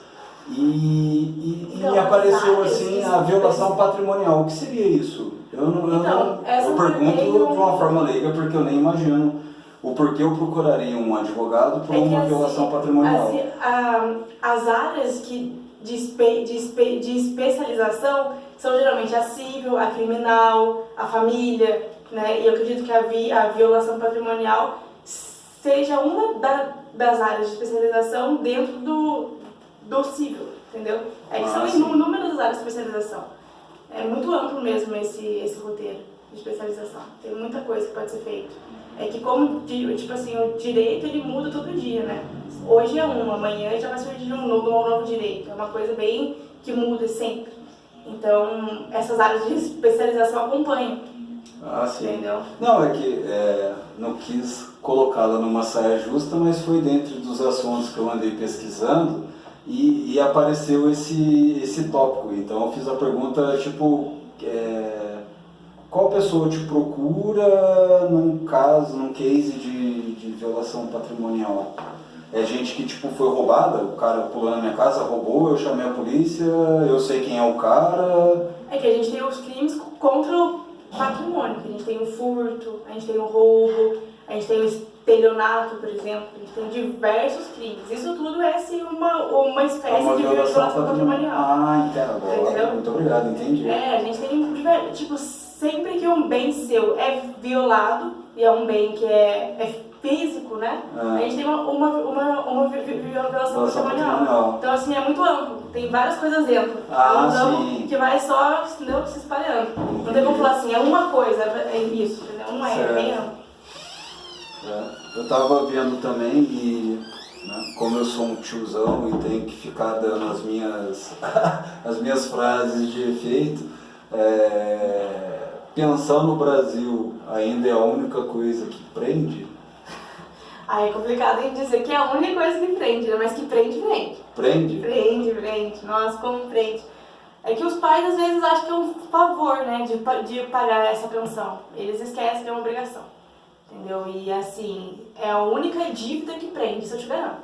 E me apareceu assim a violação patrimonial. O que seria isso? Eu pergunto de uma forma leiga porque eu nem imagino o porquê eu procuraria um advogado por uma violação patrimonial. As áreas de especialização são geralmente a civil, a criminal, a família, né? E eu acredito que a violação patrimonial seja uma das áreas de especialização dentro do civil, entendeu? É que são inúmeras áreas de especialização. É muito amplo mesmo esse roteiro de especialização. Tem muita coisa que pode ser feita. É que como, tipo assim, o direito ele muda todo dia, né? Hoje é amanhã já vai surgir um novo direito. É uma coisa bem que muda sempre. Então, essas áreas de especialização acompanham. Ah, sim. Entendeu? Não, é que não quis colocá-la numa saia justa, mas foi dentro dos assuntos que eu andei pesquisando e apareceu esse tópico. Então eu fiz a pergunta, tipo, qual pessoa te procura num case de violação patrimonial? É gente que, tipo, foi roubada, o cara pulou na minha casa, roubou, eu chamei a polícia, eu sei quem é o cara. É que a gente tem os crimes contra o patrimônio, que a gente tem o furto, a gente tem o roubo, a gente tem o estelionato, por exemplo, a gente tem diversos crimes. Isso tudo é, assim, uma espécie de violação patrimonial. Ah, entendo. Muito obrigado, entendi. A gente tem diversos, tipo, sempre que um bem seu é violado, e é um bem que é físico, né? A gente tem uma violação patrimonial. Então, assim, é muito amplo. Tem várias coisas dentro. Sim. Que vai só, entendeu, se espalhando. Não tem como falar assim, é uma coisa, é isso, entendeu? Não é bem amplo. Eu tava vendo também e, né, como eu sou um tiozão e tenho que ficar dando as minhas frases de efeito, pensar no Brasil ainda é a única coisa que prende. É complicado em dizer que é a única coisa que prende, né? Mas que prende. Prende? Prende. Nossa, como prende. É que os pais às vezes acham que é um favor, né, de pagar essa pensão. Eles esquecem que é uma obrigação, entendeu? E assim, é a única dívida que prende, se eu estiver errado.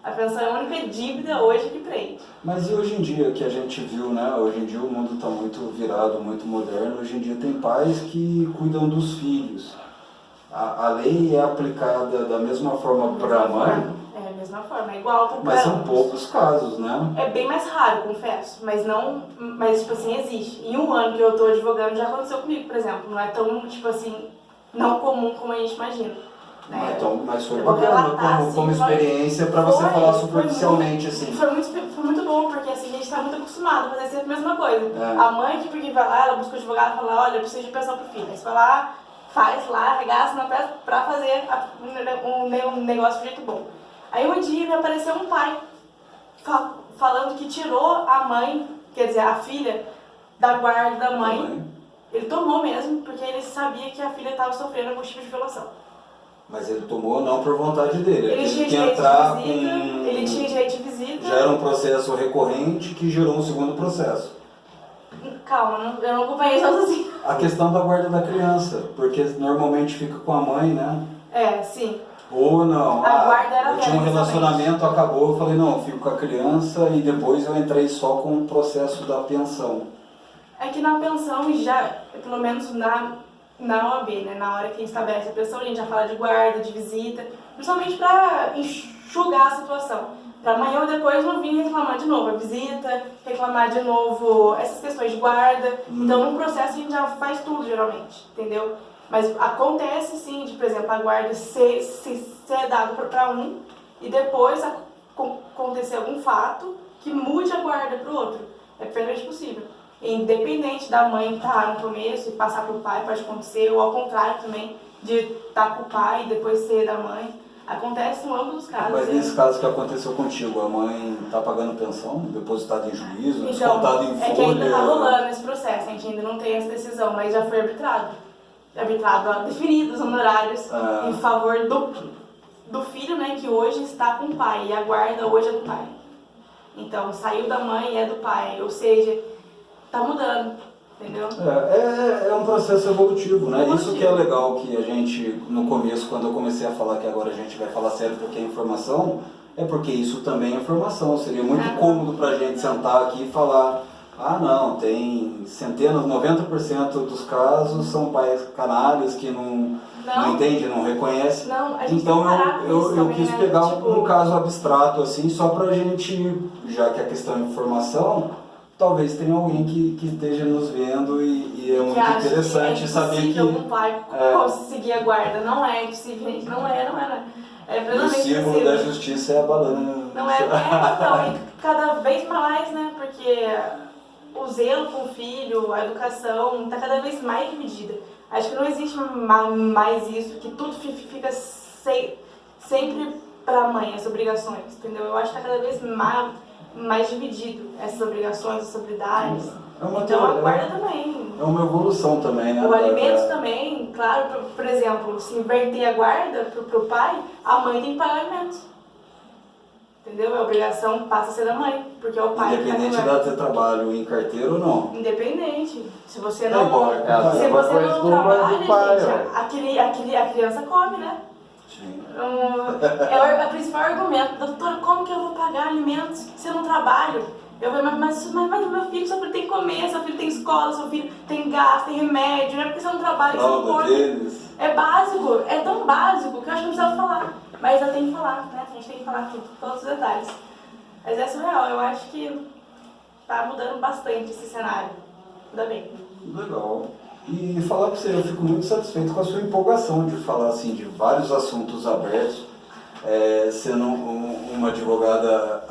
A pensão é a única dívida hoje que prende. Mas e hoje em dia, que a gente viu, né? Hoje em dia o mundo está muito virado, muito moderno. Hoje em dia tem pais que cuidam dos filhos. A lei é aplicada da mesma forma para a mãe? É a mesma forma, é igual para Mas são poucos casos, né? É bem mais raro, confesso, mas tipo assim, existe. Em um ano que eu tô advogando já aconteceu comigo, por exemplo. Não é tão, tipo assim, não comum como a gente imagina. Né? Mas foi bacana como experiência para você falar superficialmente, assim. Foi muito bom, porque assim, a gente tá muito acostumado a fazer sempre a mesma coisa. A mãe que porque vai lá, ela busca o advogado e fala, olha, eu preciso de pensão pro filho. Aí você vai lá, faz lá, arregaça pra fazer um negócio de jeito bom. Aí um dia me apareceu um pai falando que tirou a mãe, quer dizer, a filha, da guarda da mãe. Ele tomou mesmo, porque ele sabia que a filha estava sofrendo algum tipo de violação. Mas ele tomou não por vontade dele. Ele tinha direito de visita. Já era um processo recorrente que gerou um segundo processo. Calma, eu não acompanhei só assim. A questão da guarda da criança, porque normalmente fica com a mãe, né? Sim. Ou não, a guarda era eu tinha um relacionamento, acabou, eu falei, não, eu fico com a criança e depois eu entrei só com o processo da pensão. É que na pensão já, pelo menos na OAB, né, na hora que a gente estabelece a pensão, a gente já fala de guarda, de visita, principalmente para enxugar a situação. Para amanhã ou depois não vir reclamar de novo a visita, reclamar de novo essas questões de guarda. Então no processo a gente já faz tudo geralmente, entendeu? Mas acontece sim de, por exemplo, a guarda ser dado para um e depois acontecer algum fato que mude a guarda para o outro. É perfeitamente possível. Independente da mãe estar no começo e passar para o pai, pode acontecer, ou ao contrário também, de estar com o pai e depois ser da mãe. Acontece em ambos os casos. Mas nesse caso que aconteceu contigo, a mãe está pagando pensão, depositada em juízo, descontada em folha? É que ainda está rolando esse processo, a gente ainda não tem essa decisão, mas já foi arbitrado, definidos os honorários em favor do filho, né, que hoje está com o pai, e a guarda hoje é do pai. Então, saiu da mãe e é do pai, ou seja, está mudando, entendeu? É um processo evolutivo, né? Isso que é legal, que a gente, no começo, quando eu comecei a falar que agora a gente vai falar sério porque é informação, é porque isso também é informação. Seria muito cômodo pra gente sentar aqui e falar, não, tem centenas, 90% dos casos são pais canalhas que não entendem, não reconhecem. Não, a gente então eu também, quis pegar um caso abstrato assim, só pra gente, já que a questão é informação, talvez tenha alguém que esteja nos vendo e é muito interessante saber que um pai conseguir a guarda. Não é impossível, gente. Não é. É o plenamente símbolo possível. da justiça é a banana. Não é, então, e cada vez mais, né? Porque o zelo com o filho, a educação, está cada vez mais dividida. Acho que não existe mais isso, que tudo fica sempre para a mãe, as obrigações, entendeu? Eu acho que está cada vez mais dividido essas obrigações, essas habilidades. Então a guarda também. É uma evolução também, né? O alimento também, claro, por exemplo, se inverter a guarda pro pai, a mãe tem que pagar alimentos. Entendeu? A obrigação passa a ser da mãe, porque é o pai que independente de ela ter trabalho em carteira ou não. Independente. Se você não, se você não trabalha, pai, gente, a criança come, né? Sim. É o principal argumento. Doutora, como que eu vou pagar alimentos se eu não trabalho? Eu falei, mas meu filho, seu filho tem que comer, seu filho tem escola, seu filho tem gasto, tem remédio, não é porque você não trabalha que você não come. É básico, é tão básico que eu acho que não precisava falar. Mas eu tenho que falar, né? A gente tem que falar tudo, todos os detalhes. Mas é surreal, eu acho que tá mudando bastante esse cenário. Ainda bem. Legal. E falar pra você, eu fico muito satisfeito com a sua empolgação de falar assim de vários assuntos abertos. Sendo uma advogada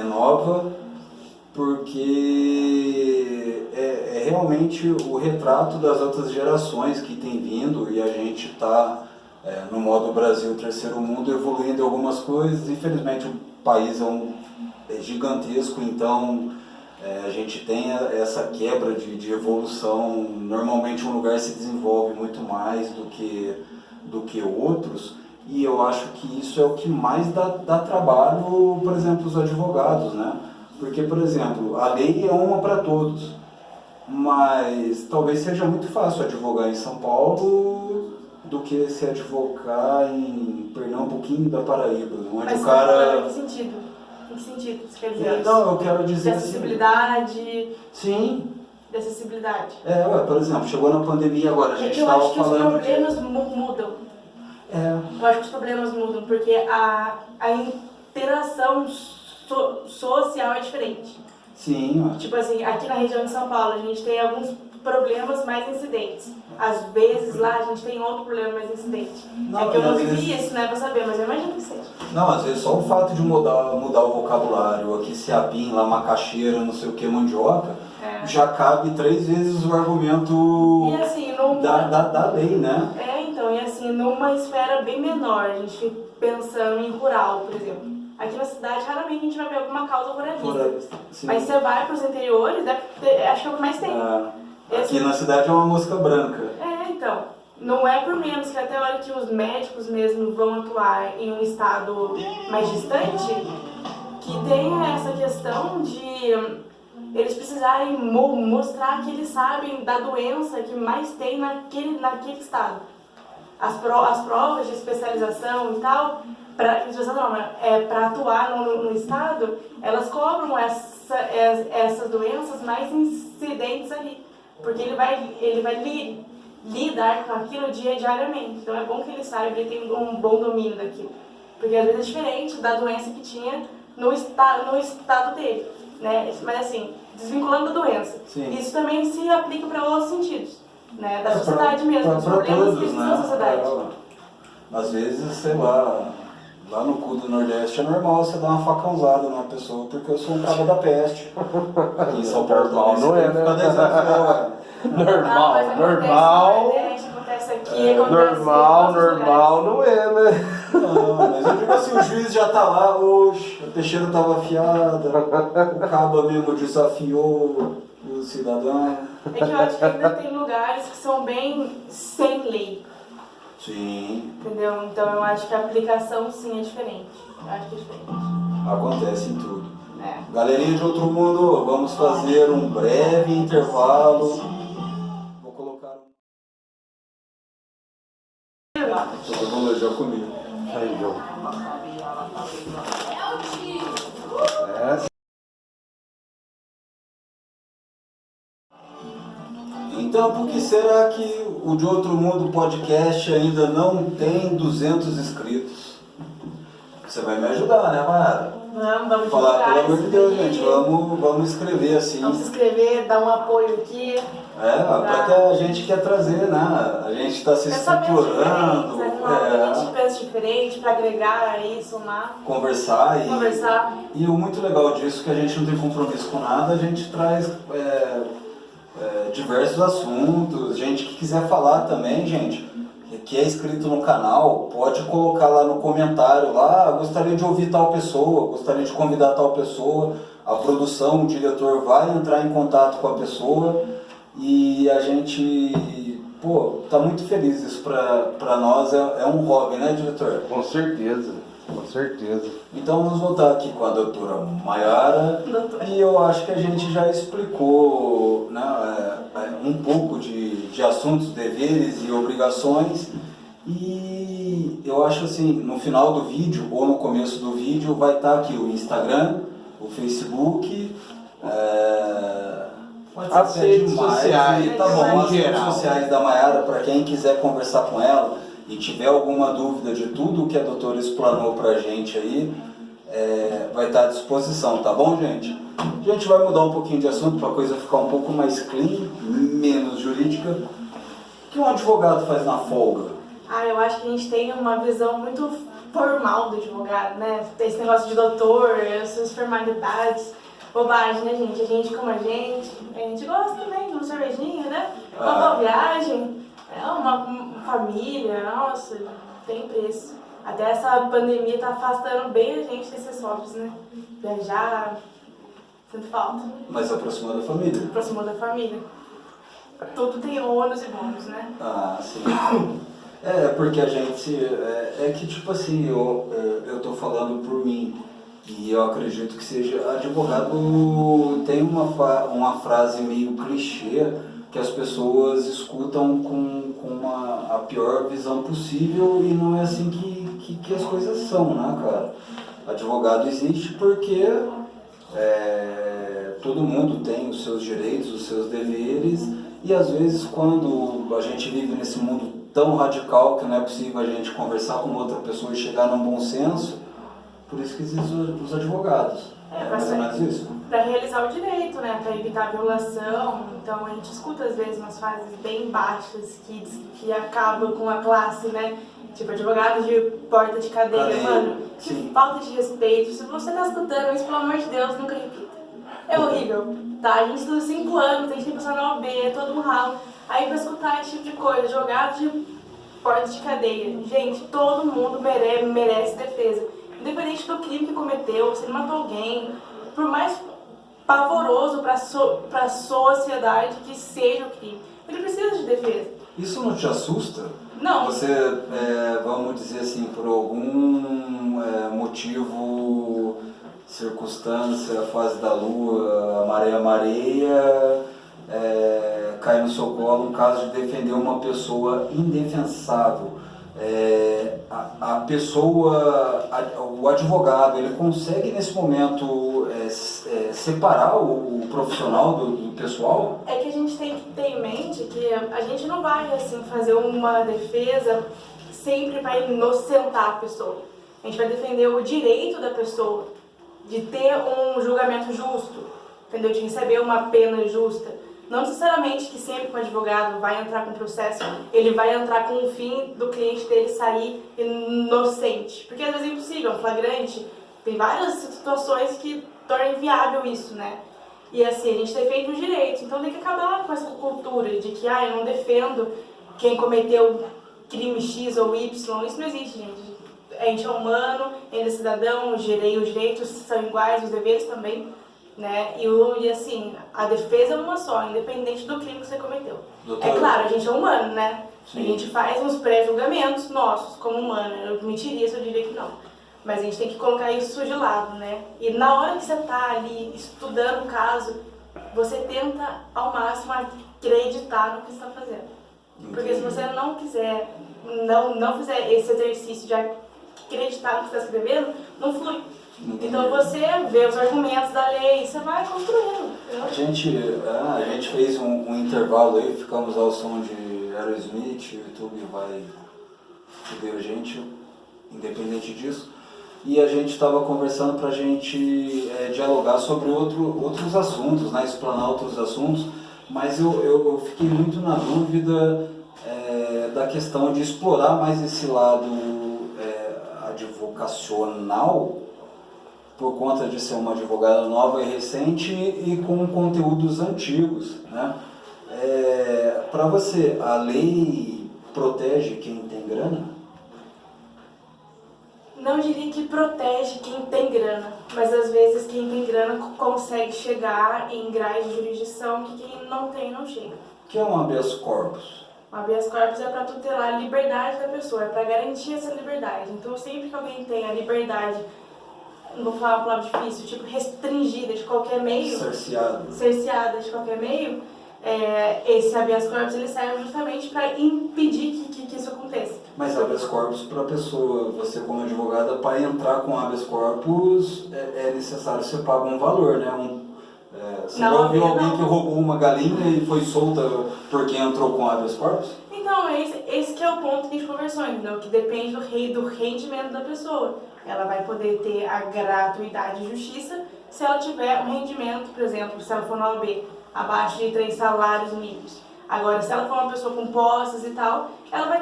nova, porque é realmente o retrato das outras gerações que tem vindo e a gente está, no modo Brasil, terceiro mundo, evoluindo em algumas coisas. Infelizmente o país é gigantesco, então a gente tem essa quebra de evolução. Normalmente um lugar se desenvolve muito mais do que outros, e eu acho que isso é o que mais dá trabalho, por exemplo, os advogados, né? Porque, por exemplo, a lei é uma para todos, mas talvez seja muito fácil advogar em São Paulo do que se advogar em Pernambuquinho da Paraíba, onde mas o cara... Em que sentido? Em que sentido você quer dizer isso? Não, eu quero dizer de acessibilidade? Assim, sim. De acessibilidade. Por exemplo, chegou na pandemia agora, a gente estava falando... Eu acho que os problemas mudam. Eu acho que os problemas mudam, porque a interação social é diferente. Sim. Tipo assim, aqui na região de São Paulo a gente tem alguns problemas mais incidentes. Às vezes lá a gente tem outro problema mais incidente. Não, que eu não vivi isso, né, pra saber, mas eu imagino que seja. Não, às vezes só o fato de mudar o vocabulário, aqui seabim, lá macaxeira, não sei o que, mandioca, já cabe 3 vezes o argumento e assim, da lei, né? Então, e assim, numa esfera bem menor, a gente fica pensando em rural, por exemplo. Aqui na cidade, raramente a gente vai ver alguma causa ruralista. Mas você vai para os interiores, acho que é o que mais tem. Aqui na cidade é uma mosca branca. Então, não é por menos que até a hora que os médicos mesmo vão atuar em um estado mais distante, que tem essa questão de eles precisarem mostrar que eles sabem da doença que mais tem naquele estado. As provas de especialização e tal, para atuar no estado, elas cobram essas doenças mais incidentes ali, porque ele vai lidar com aquilo diariamente. Então é bom que ele saiba, ele tem um bom domínio daquilo, porque às vezes é diferente da doença que tinha no estado dele, né? Mas assim, desvinculando da doença, isso também se aplica para outros sentidos, né? Da sociedade mesmo, dos problemas todos, que existem na sociedade. Às vezes, sei lá no cu do Nordeste é normal você dar uma facãozada numa pessoa, porque eu sou um cabo da peste. Aqui em São Paulo não é, né? Normal. Acontece aqui, normal não é, né? Não, mas eu digo assim, o juiz já tá lá, a peixeira tava afiada, o cabo mesmo desafiou o cidadão. É que eu acho que ainda tem lugares que são bem sem lei. Sim. Entendeu? Então eu acho que a aplicação sim é diferente. Eu acho que é diferente. Acontece em tudo. Galerinha de outro mundo, vamos fazer um breve intervalo. Vou colocar Todo mundo já comigo. Aí, João. Então, por que será que o De Outro Mundo podcast ainda não tem 200 inscritos? Você vai me ajudar, né, Mayara? Vamos Falar, divulgar pelo amor de isso Deus, daí. gente, vamos escrever assim. Vamos se inscrever, dar um apoio aqui. Pra que a gente quer trazer, né? A gente está se estruturando, A gente pensa diferente para agregar aí, somar. Conversar. E o muito legal disso é que a gente não tem compromisso com nada, a gente traz diversos assuntos. Gente que quiser falar também, gente, que é inscrito no canal, pode colocar lá no comentário, lá, gostaria de ouvir tal pessoa, gostaria de convidar tal pessoa. A produção, o diretor vai entrar em contato com a pessoa e a gente, tá muito feliz. Isso pra nós é um hobby, né, diretor? Com certeza. Então vamos voltar aqui com a doutora Mayara. E eu acho que a gente já explicou, né, um pouco de assuntos, deveres e obrigações. E eu acho assim, no final do vídeo ou no começo do vídeo vai estar aqui o Instagram, o Facebook, as redes sociais, tá bom, as redes geral. sociais da Mayara, para quem quiser conversar com ela e tiver alguma dúvida de tudo que a doutora explanou pra gente aí, vai estar à disposição, tá bom, gente? A gente vai mudar um pouquinho de assunto para a coisa ficar um pouco mais clean, menos jurídica. O que um advogado faz na folga? Eu acho que a gente tem uma visão muito formal do advogado, né? Tem esse negócio de doutor, essas formalidades, bobagem, né, gente? A gente como a gente gosta também de uma cervejinha, né? Uma boa viagem, uma família, nossa, tem preço. Até essa pandemia tá afastando bem a gente desses hobbies, né? Viajar, sinto falta. Mas aproximou da família. Aproximou da família. Tudo tem ônus e bônus, né? Sim. Porque a gente, que tipo assim, eu tô falando por mim, e eu acredito que seja, advogado tem uma frase meio clichê, que as pessoas escutam com a pior visão possível, e não é assim que as coisas são, né, cara? Advogado existe porque todo mundo tem os seus direitos, os seus deveres, e às vezes quando a gente vive nesse mundo tão radical que não é possível a gente conversar com outra pessoa e chegar num bom senso, por isso que existem os advogados. Mais ou menos isso. Para realizar o direito, né? Para evitar a violação. Então a gente escuta às vezes umas frases bem baixas que acabam com a classe, né? Tipo, advogado de porta de cadeia, mano. Que falta de respeito. Se você tá escutando isso, pelo amor de Deus, nunca repita. É horrível, tá? A gente estuda 5 anos, a gente tem que passar na OAB, todo um ralo. Aí pra escutar esse tipo de coisa, advogado de porta de cadeia. Gente, todo mundo merece defesa. Independente do crime que cometeu, se ele matou alguém, por mais pavoroso para a sociedade que seja o crime, ele precisa de defesa. Isso não te assusta? Não. Você, vamos dizer assim, por algum motivo, circunstância, fase da lua, mareia, cai no seu colo um caso de defender uma pessoa indefensável. A pessoa, o advogado, ele consegue nesse momento separar o profissional do pessoal? É que a gente tem que ter em mente que a gente não vai assim fazer uma defesa sempre para inocentar a pessoa. A gente vai defender o direito da pessoa de ter um julgamento justo, entendeu? De receber uma pena justa. Não necessariamente que sempre que o advogado vai entrar com o processo, ele vai entrar com o fim do cliente dele sair inocente. Porque às vezes é impossível, é um flagrante. Tem várias situações que tornam inviável isso, né? E assim, a gente defende os direitos. Então tem que acabar com essa cultura de que, eu não defendo quem cometeu crime X ou Y. Isso não existe, gente. A gente é humano, ainda é cidadão, os direitos são iguais, os deveres também. Né? E assim, a defesa é uma só, independente do crime que você cometeu. Doutora, é claro, a gente é humano, né? Sim. A gente faz uns pré-julgamentos nossos como humano. Eu mentiria se eu diria que não. Mas a gente tem que colocar isso de lado, né? E na hora que você tá ali estudando o caso, você tenta ao máximo acreditar no que você está fazendo. Porque se você não quiser, não fizer esse exercício de acreditar no que você está escrevendo, não flui. Então você vê os argumentos da lei, você vai construindo. A gente fez um intervalo aí, ficamos ao som de Aerosmith, o YouTube vai foder a gente, independente disso. e a gente estava conversando para a gente dialogar sobre outros assuntos, né, explanar outros assuntos, mas eu fiquei muito na dúvida da questão de explorar mais esse lado advocacional, por conta de ser uma advogada nova e recente e com conteúdos antigos, né? Para você, a lei protege quem tem grana? Não diria que protege quem tem grana, mas às vezes quem tem grana consegue chegar em graus de jurisdição que quem não tem não chega. O que é um habeas corpus? O habeas corpus é para tutelar a liberdade da pessoa, é para garantir essa liberdade. Então sempre que alguém tem a liberdade, não vou falar uma palavra difícil, tipo restringida de qualquer meio, cerceada de qualquer meio, esse habeas corpus ele serve justamente para impedir que isso aconteça. Mas habeas corpus para a pessoa, você como advogada, para entrar com habeas corpus é necessário você pagar um valor, né? Você já ouviu alguém que roubou uma galinha e foi solta porque entrou com habeas corpus? Então, esse que é o ponto que a gente conversou, entendeu? Que depende do rendimento da pessoa. Ela vai poder ter a gratuidade de justiça se ela tiver um rendimento, por exemplo, se ela for na OAB, abaixo de 3 salários mínimos. Agora, se ela for uma pessoa com posses e tal, ela vai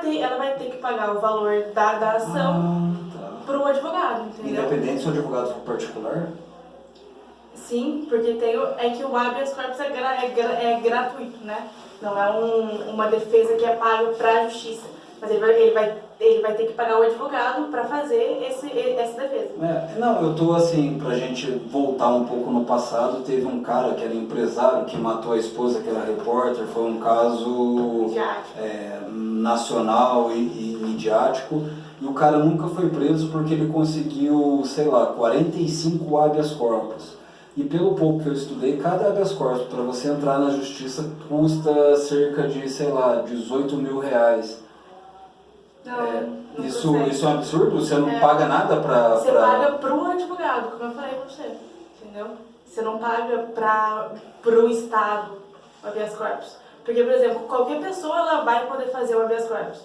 ter que pagar o valor da ação para o advogado, entendeu? Independente se o advogado for particular? Sim, porque é que o habeas corpus é gratuito, né? Não é uma defesa que é paga para a justiça, mas ele vai ter que pagar o advogado para fazer essa defesa. Não, eu tô assim, pra gente voltar um pouco no passado, teve um cara que era empresário que matou a esposa que era repórter, foi um caso nacional e midiático, e o cara nunca foi preso porque ele conseguiu, sei lá, 45 habeas corpus. E pelo pouco que eu estudei, cada habeas corpus para você entrar na justiça custa cerca de, sei lá, 18 mil reais. Isso é um absurdo? Você não paga nada para... Você paga pro advogado, como eu falei pra você, entendeu? Você não paga pro Estado o habeas corpus. Porque, por exemplo, qualquer pessoa ela vai poder fazer o habeas corpus.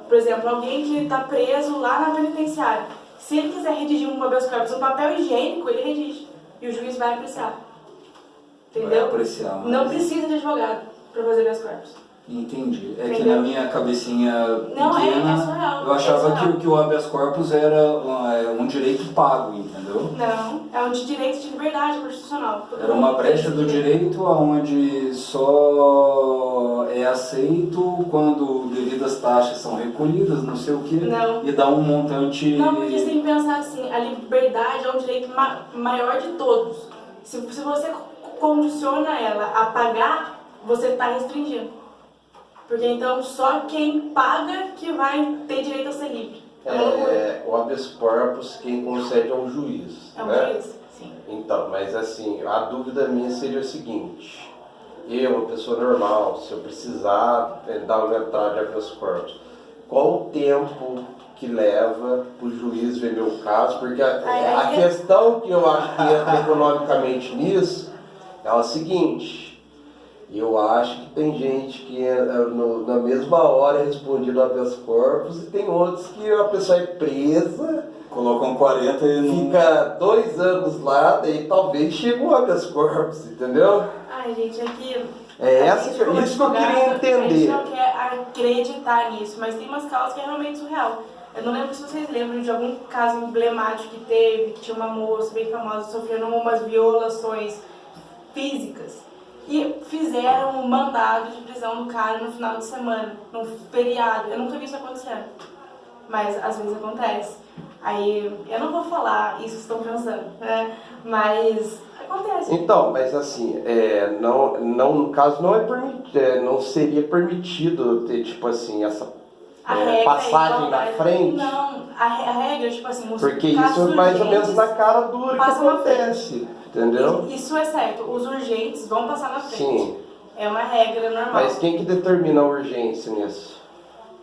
Por exemplo, alguém que está preso lá na penitenciária. Se ele quiser redigir um habeas corpus no papel higiênico, ele redige. E o juiz vai apreciar. Entendeu? Vai apreciar, mas... Não precisa de advogado para fazer habeas corpus. Entendi. Entendeu? Que na minha cabecinha pequena, é surreal, eu achava que o habeas corpus era um direito pago, entendeu? Não, é um direito de liberdade constitucional. Era uma brecha do direito onde só é aceito quando devidas taxas são recolhidas, não sei o quê, e dá um montante... Não, porque você tem que pensar assim, a liberdade é um direito maior de todos. Se você condiciona ela a pagar, você está restringindo. Porque então só quem paga que vai ter direito a ser livre. O habeas corpus quem concede é um juiz. É um juiz, sim. Então, mas assim, a dúvida minha seria o seguinte: eu, uma pessoa normal, se eu precisar dar uma entrada de habeas corpus, qual o tempo que leva para o juiz ver meu caso? Porque a questão que eu acho que entra economicamente nisso é a seguinte. Eu acho que tem gente que na mesma hora é respondido habeas corpus e tem outros que a pessoa é presa, colocam 40 e não... fica 2 anos lá, daí talvez chegue um habeas corpus, entendeu? Ai, gente, aqui... Isso que eu queria entender. A gente não quer acreditar nisso, mas tem umas causas que é realmente surreal. Eu não lembro se vocês lembram de algum caso emblemático que teve, que tinha uma moça bem famosa sofrendo umas violações físicas. E fizeram um mandado de prisão do cara no final de semana, num feriado. Eu nunca vi isso acontecendo, mas às vezes acontece. Aí, eu não vou falar isso que estão pensando, né? Mas acontece. Então, mas assim, no caso não seria permitido ter, tipo assim, essa passagem na frente? Não, a regra, tipo assim... Porque isso é mais ou menos na cara dura que acontece. Entendeu? Isso é certo, os urgentes vão passar na frente. Sim. É uma regra normal. Mas quem que determina a urgência nisso?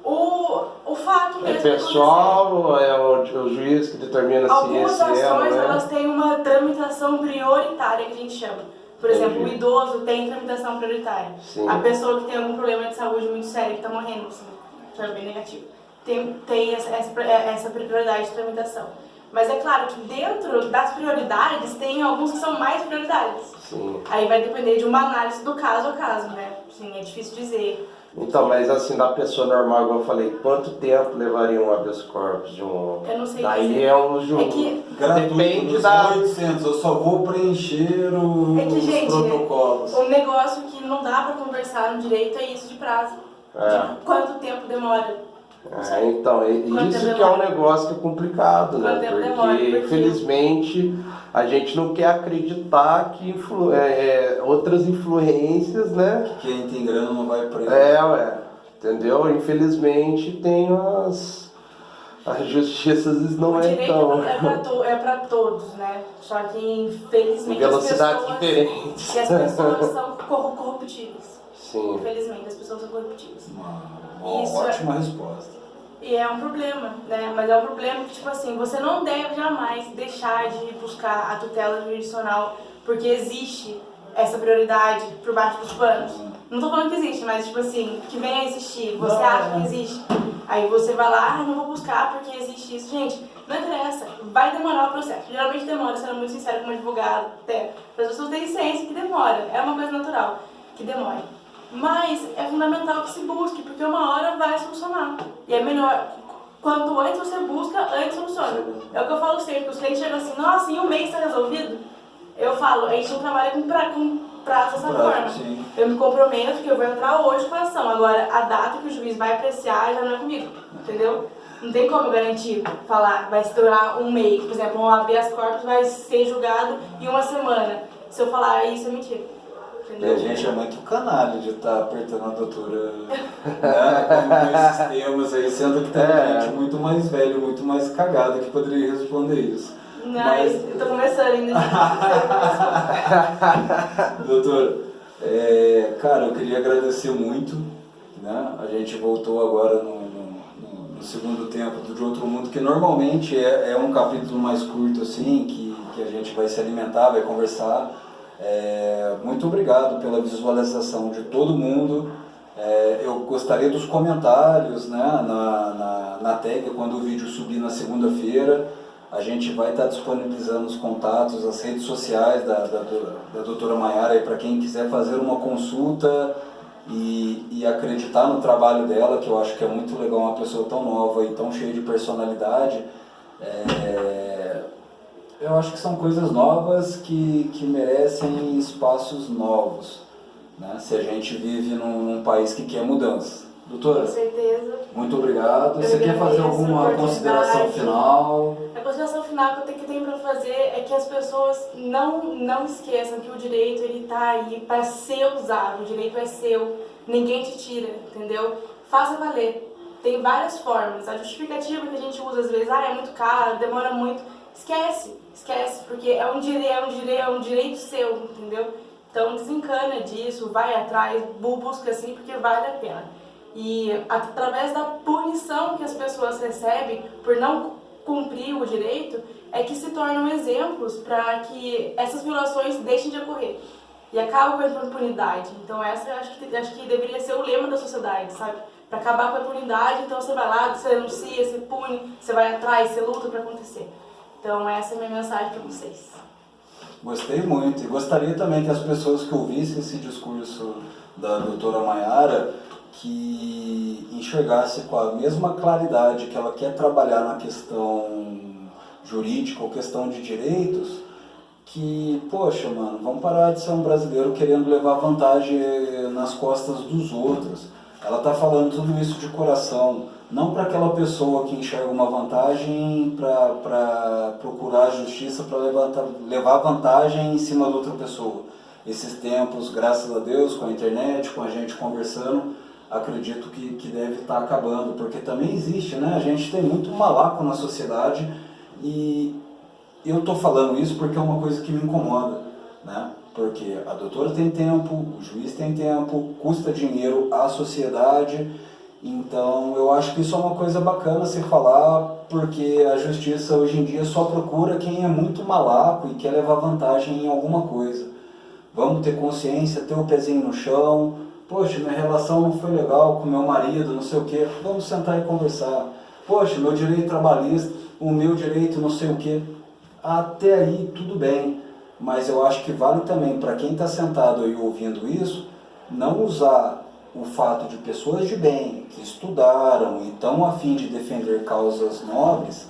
O fato mesmo. É pessoal ou é o juiz que determina algumas se esse ações, né? elas têm uma tramitação prioritária que a gente chama. Por exemplo, o idoso tem tramitação prioritária. Sim. A pessoa que tem algum problema de saúde muito sério, que está morrendo, assim, que é bem negativo, tem essa prioridade de tramitação. Mas é claro que dentro das prioridades tem alguns que são mais prioridades. Sim. Aí vai depender de uma análise do caso a caso, né? Sim, é difícil dizer. Então, mas assim, da pessoa normal, como eu falei, quanto tempo levaria um habeas corpus de um... Eu não sei Daí dizer. é um jogo. É que, Gratuito, Depende nos da... 800, eu só vou preencher É que, os gente, protocolos. um negócio que não dá pra conversar no direito é isso de prazo. De quanto tempo demora. Então, Quanto isso tempo que é um demora? negócio que é complicado, né? Quanto tempo Porque, demora? Porque- infelizmente, a gente não quer acreditar que outras influências, né? Quem tem grana não vai preso. Entendeu? Infelizmente, tem as justiças não O é direito tão... é pra todos, né? Só que, em infelizmente, velocidades diferentes. que as pessoas são corruptíveis. Sim. Infelizmente, as pessoas são corruptíveis. Uma Isso ótima resposta. E é um problema, né? Mas é um problema que, tipo assim, você não deve jamais deixar de buscar a tutela jurisdicional porque existe essa prioridade por baixo dos panos. Não tô falando que existe, mas, tipo assim, que venha a existir. Você acha que existe. Aí você vai lá, não vou buscar porque existe isso. Gente, não interessa. Vai demorar o processo. Geralmente demora, sendo muito sincero como advogado, até. As pessoas têm ciência que demora. É uma coisa natural que demora. Mas é fundamental que se busque, porque uma hora vai solucionar. E é melhor, quanto antes você busca, antes soluciona. É o que eu falo sempre, os clientes chegam assim, nossa, em um mês está resolvido? Eu falo, a gente não trabalha com prazo dessa forma. Sim. Eu me comprometo que eu vou entrar hoje com a ação. Agora, a data que o juiz vai apreciar já não é comigo, entendeu? Não tem como eu garantir, falar, vai se durar um mês. Por exemplo, um habeas corpus vai ser julgado em uma semana. Se eu falar isso, é mentira. E a gente é muito canalha de estar apertando a doutora, né, com esses temas aí, sendo que tem gente muito mais velha, muito mais cagada que poderia responder isso. Não, Mas... eu tô começando ainda. Doutor, cara, eu queria agradecer muito, né? A gente voltou agora no segundo tempo do De Outro Mundo, que normalmente é um capítulo mais curto assim, que a gente vai se alimentar, vai conversar. Muito obrigado pela visualização de todo mundo. Eu gostaria dos comentários, né, na tag quando o vídeo subir na segunda-feira. A gente vai estar disponibilizando os contatos, as redes sociais da doutora Maiara para quem quiser fazer uma consulta e acreditar no trabalho dela, que eu acho que é muito legal, uma pessoa tão nova e tão cheia de personalidade. Eu acho que são coisas novas que merecem espaços novos, né? Se a gente vive num país que quer mudança. Doutora, Com certeza. muito obrigado. Você quer fazer alguma consideração final? A consideração final que eu tenho para fazer é que as pessoas não esqueçam que o direito ele tá aí para ser usado, o direito é seu, ninguém te tira, entendeu? Faça valer. Tem várias formas. A justificativa que a gente usa às vezes, é muito caro, demora muito. Esquece, porque é um direito seu, entendeu? Então desencana disso, vai atrás, busca assim, porque vale a pena. E através da punição que as pessoas recebem por não cumprir o direito, é que se tornam exemplos para que essas violações deixem de ocorrer. E acaba com a impunidade. Então essa eu acho que deveria ser o lema da sociedade, sabe? Para acabar com a impunidade, então você vai lá, você denuncia, você pune, você vai atrás, você luta para acontecer. Então essa é a minha mensagem para vocês. Gostei muito e gostaria também que as pessoas que ouvissem esse discurso da doutora Maiara que enxergasse com a mesma claridade que ela quer trabalhar na questão jurídica ou questão de direitos, que, poxa, mano, vamos parar de ser um brasileiro querendo levar vantagem nas costas dos outros. Ela está falando tudo isso de coração, não para aquela pessoa que enxerga uma vantagem para procurar a justiça, para levar vantagem em cima de outra pessoa. Esses tempos, graças a Deus, com a internet, com a gente conversando, acredito que deve estar acabando, porque também existe, né? A gente tem muito malaco na sociedade e eu estou falando isso porque é uma coisa que me incomoda, né? Porque a doutora tem tempo, o juiz tem tempo, custa dinheiro à sociedade, então eu acho que isso é uma coisa bacana se falar, porque a justiça hoje em dia só procura quem é muito malaco e quer levar vantagem em alguma coisa. Vamos ter consciência, ter o pezinho no chão. Poxa, minha relação não foi legal com meu marido, não sei o quê. Vamos sentar e conversar. Poxa, meu direito trabalhista. o meu direito, não sei o quê. Até aí tudo bem, mas eu acho que vale também para quem está sentado aí ouvindo isso, não usar o fato de pessoas de bem, que estudaram e estão a fim de defender causas nobres,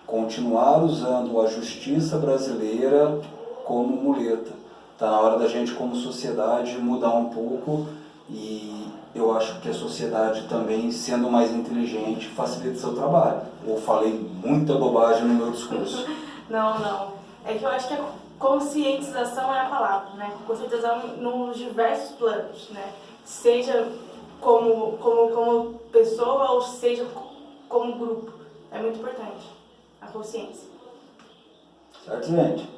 continuar usando a justiça brasileira como muleta. Está na hora da gente, como sociedade, mudar um pouco, e eu acho que a sociedade também, sendo mais inteligente, facilita o seu trabalho. Ou falei muita bobagem no meu discurso? Não. É que eu acho que a conscientização é a palavra, né? Conscientização nos diversos planos, né? Seja como pessoa ou seja como grupo. É muito importante a consciência. Certo, gente?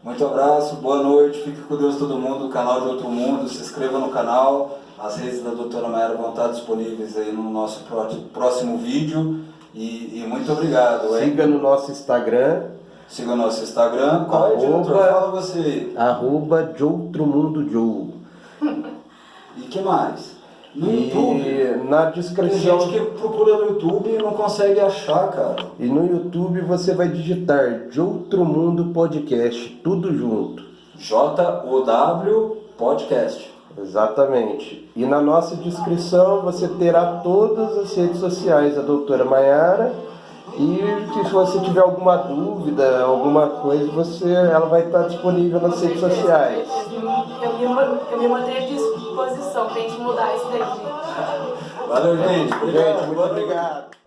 Muito abraço, boa noite, fique com Deus todo mundo, o canal de Outro Mundo, se inscreva no canal, as redes da doutora Mayara vão estar disponíveis aí no nosso próximo vídeo, e muito obrigado. Siga no nosso Instagram. Siga o nosso Instagram. Qual é, diretor? Fala você aí. @deoutromundojoe. E que mais? No E YouTube. na Tem descrição. gente que procura no YouTube e não consegue achar, cara. E no YouTube você vai digitar De Outro Mundo Podcast, tudo junto. JOW Podcast. Exatamente. E na nossa descrição você terá todas as redes sociais da doutora Mayara. E se você tiver alguma dúvida, alguma coisa, ela vai estar disponível nas redes sociais. Eu me mantenho à disposição pra gente mudar isso daí, gente. Valeu, gente. Gente, muito obrigado.